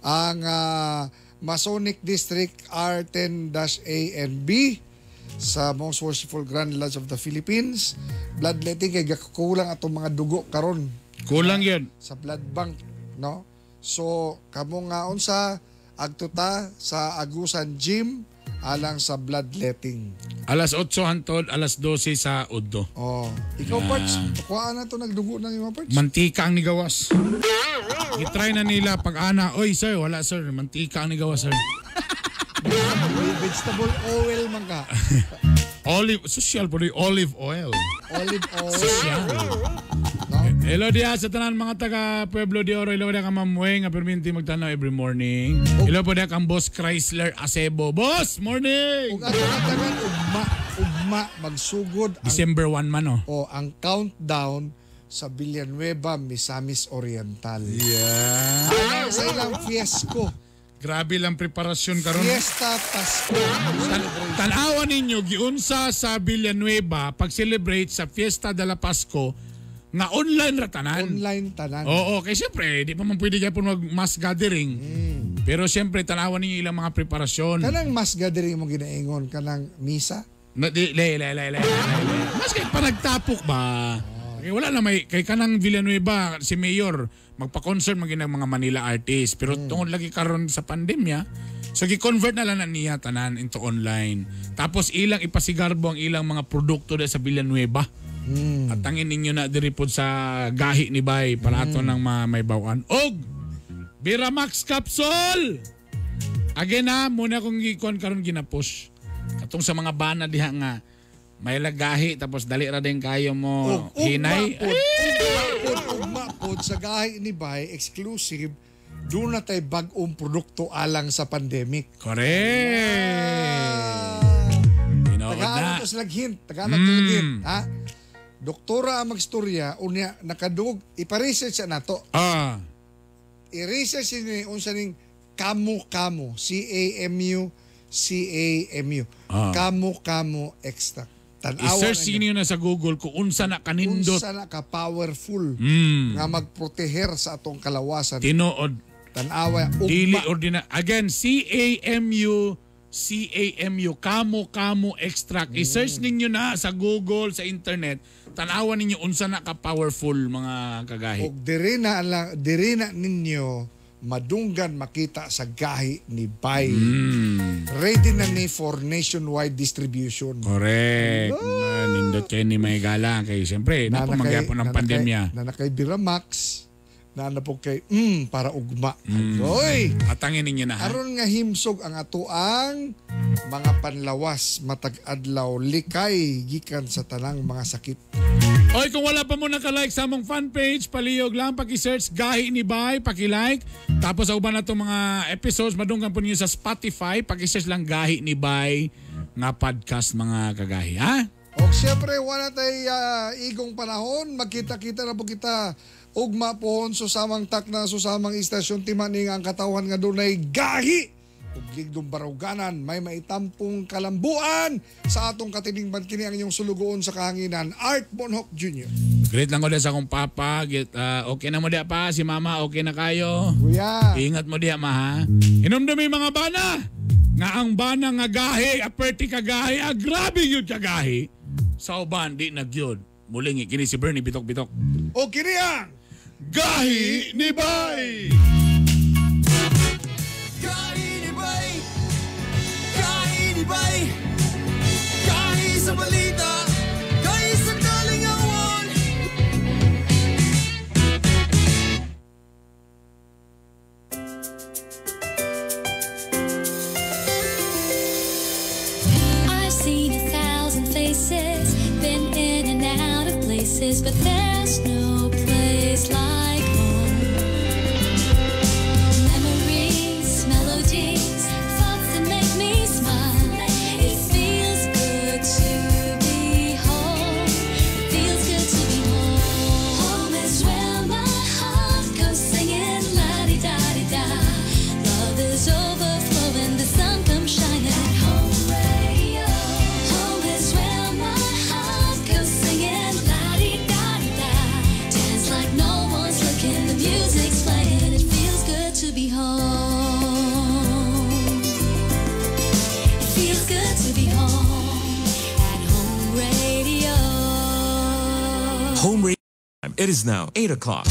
ang Masonic District R10-A and B sa Most Worshipful Grand Lodge of the Philippines. Bloodletting kay kulang atong mga dugo karon. Kulang yun sa blood bank, no? So kamo nga unsa agtuta sa Agusan Gym alang sa bloodletting. Alas 8 hantod, alas 12 sa Udto. Oh, ikaw Parts, kuhaan na to, nagdugo na yung mga Parts. Mantika ang nigawas. I-try na nila pag ana, oy sir, wala sir, mantika ang nigawas sir. Vegetable oil man ka. Olive, social po olive oil. Olive oil. Social. Hello dia sa tanan mga taga Pueblo de Oro. Hello dia ka Mamueng nga perminti magtanaw every morning. Hello po dia kang Boss Chrysler Acebo. Boss, morning! Kung ato na tanan, ugma, magsugod. December 1 man o ang countdown sa Villanueva, Misamis Oriental. Yeah. Sa ilang fiesco. Grabe lang preparasyon karon. Fiesta Pasko. Tanawan ninyo giunsa sa Villanueva pag-celebrate sa Fiesta de la Pasco nga online ra tanan. Online tanan. Oo, kay siyempre di pa man pwede gyapon mag mass gathering. Pero siyempre tanawan ninyo ilang mga preparasyon. Kanang mass gathering mo ginaingon kanang misa? Mas kay pa nagtapok ba? Eh, wala na may kay kanang Villanueva si Mayor magpa-concert maging mga Manila artist pero tungod lagi karon sa pandemya so gi-convert na lang na niya tanan into online tapos ilang ipasigarbo ang ilang mga produkto sa Villanueva at tangin ninyo na diri pod sa gahi ni Bay para ato nang may bawaan og Biramax capsule again na muna kung gikon karon ginapush katong sa mga bana diha nga may lagahi tapos dali ra din kayo mo hinay. Ugma pod sa gahi ni Bay exclusive doon na tay bag-ong produkto alang sa pandemic. Correct. Tagaan to silang hint. Ha? Doktora ang magstorya unya nakadug ipa-research na to. I-research ni unsa ning Camu CAMU Camu extract. I-search niyo na sa Google kung unsa na kanindot. Unsa na ka powerful nga magproteher sa atong kalawasan. Tinuod. Tanawa dili ordina. Again, CAMU Camu extract. I-search ninyo na sa Google, sa internet. Tanawa ninyo unsa na ka powerful mga kagahi. Og diri na ninyo madunggan makita sa gahi ni Bay. Ready na ni for nationwide distribution. Correct. Nindot kayo ni may gala. Kaya siyempre, napamangyapon ng pandemya. Na kay Biramax, na po kay para ugma. Oy! Atangin ninyo na ha. Aron nga himsog ang atuang mga panlawas matag adlaw likay gikan sa tanang mga sakit. Oy, kung wala pa mo naka-like sa among fan page, palihog lang, paki-search Gahi ni Bay, paki-like. Tapos sa uban na itong mga episodes, madunggan po niyo sa Spotify, paki-search lang Gahi ni Bay nga podcast mga kagahi, ha? O siyempre, wala tayo igong panahon, magkita-kita na po kita ugma pohon susamang takna, susamang istasyon, timaning ang katawan nga doon ay gahi. Ugligdong baruganan, may maitampong kalambuan sa atong katiningban kini ang inyong sulugoon sa kahanginan, Art Bonhoc Jr. Great lang ko sa akong papa. Okay na mo dia pa, si mama okay na kayo. Kuya. Ingat mo dia ma ha. Inomdumi mga bana. Nga ang bana nga gahi, aperti kagahi, grabe yun kagahi. Sa uban, di nagyod. Muling kini si Bernie bitok-bitok. O kini ang Gahi ni Bay! Bay, kahit sa balita, kahit sa kalingawan. I've seen 1,000 faces, been in and out of places, but there's no place like home. Memories, melodies, thoughts that make me smile. Home Radio. It is now 8 o'clock.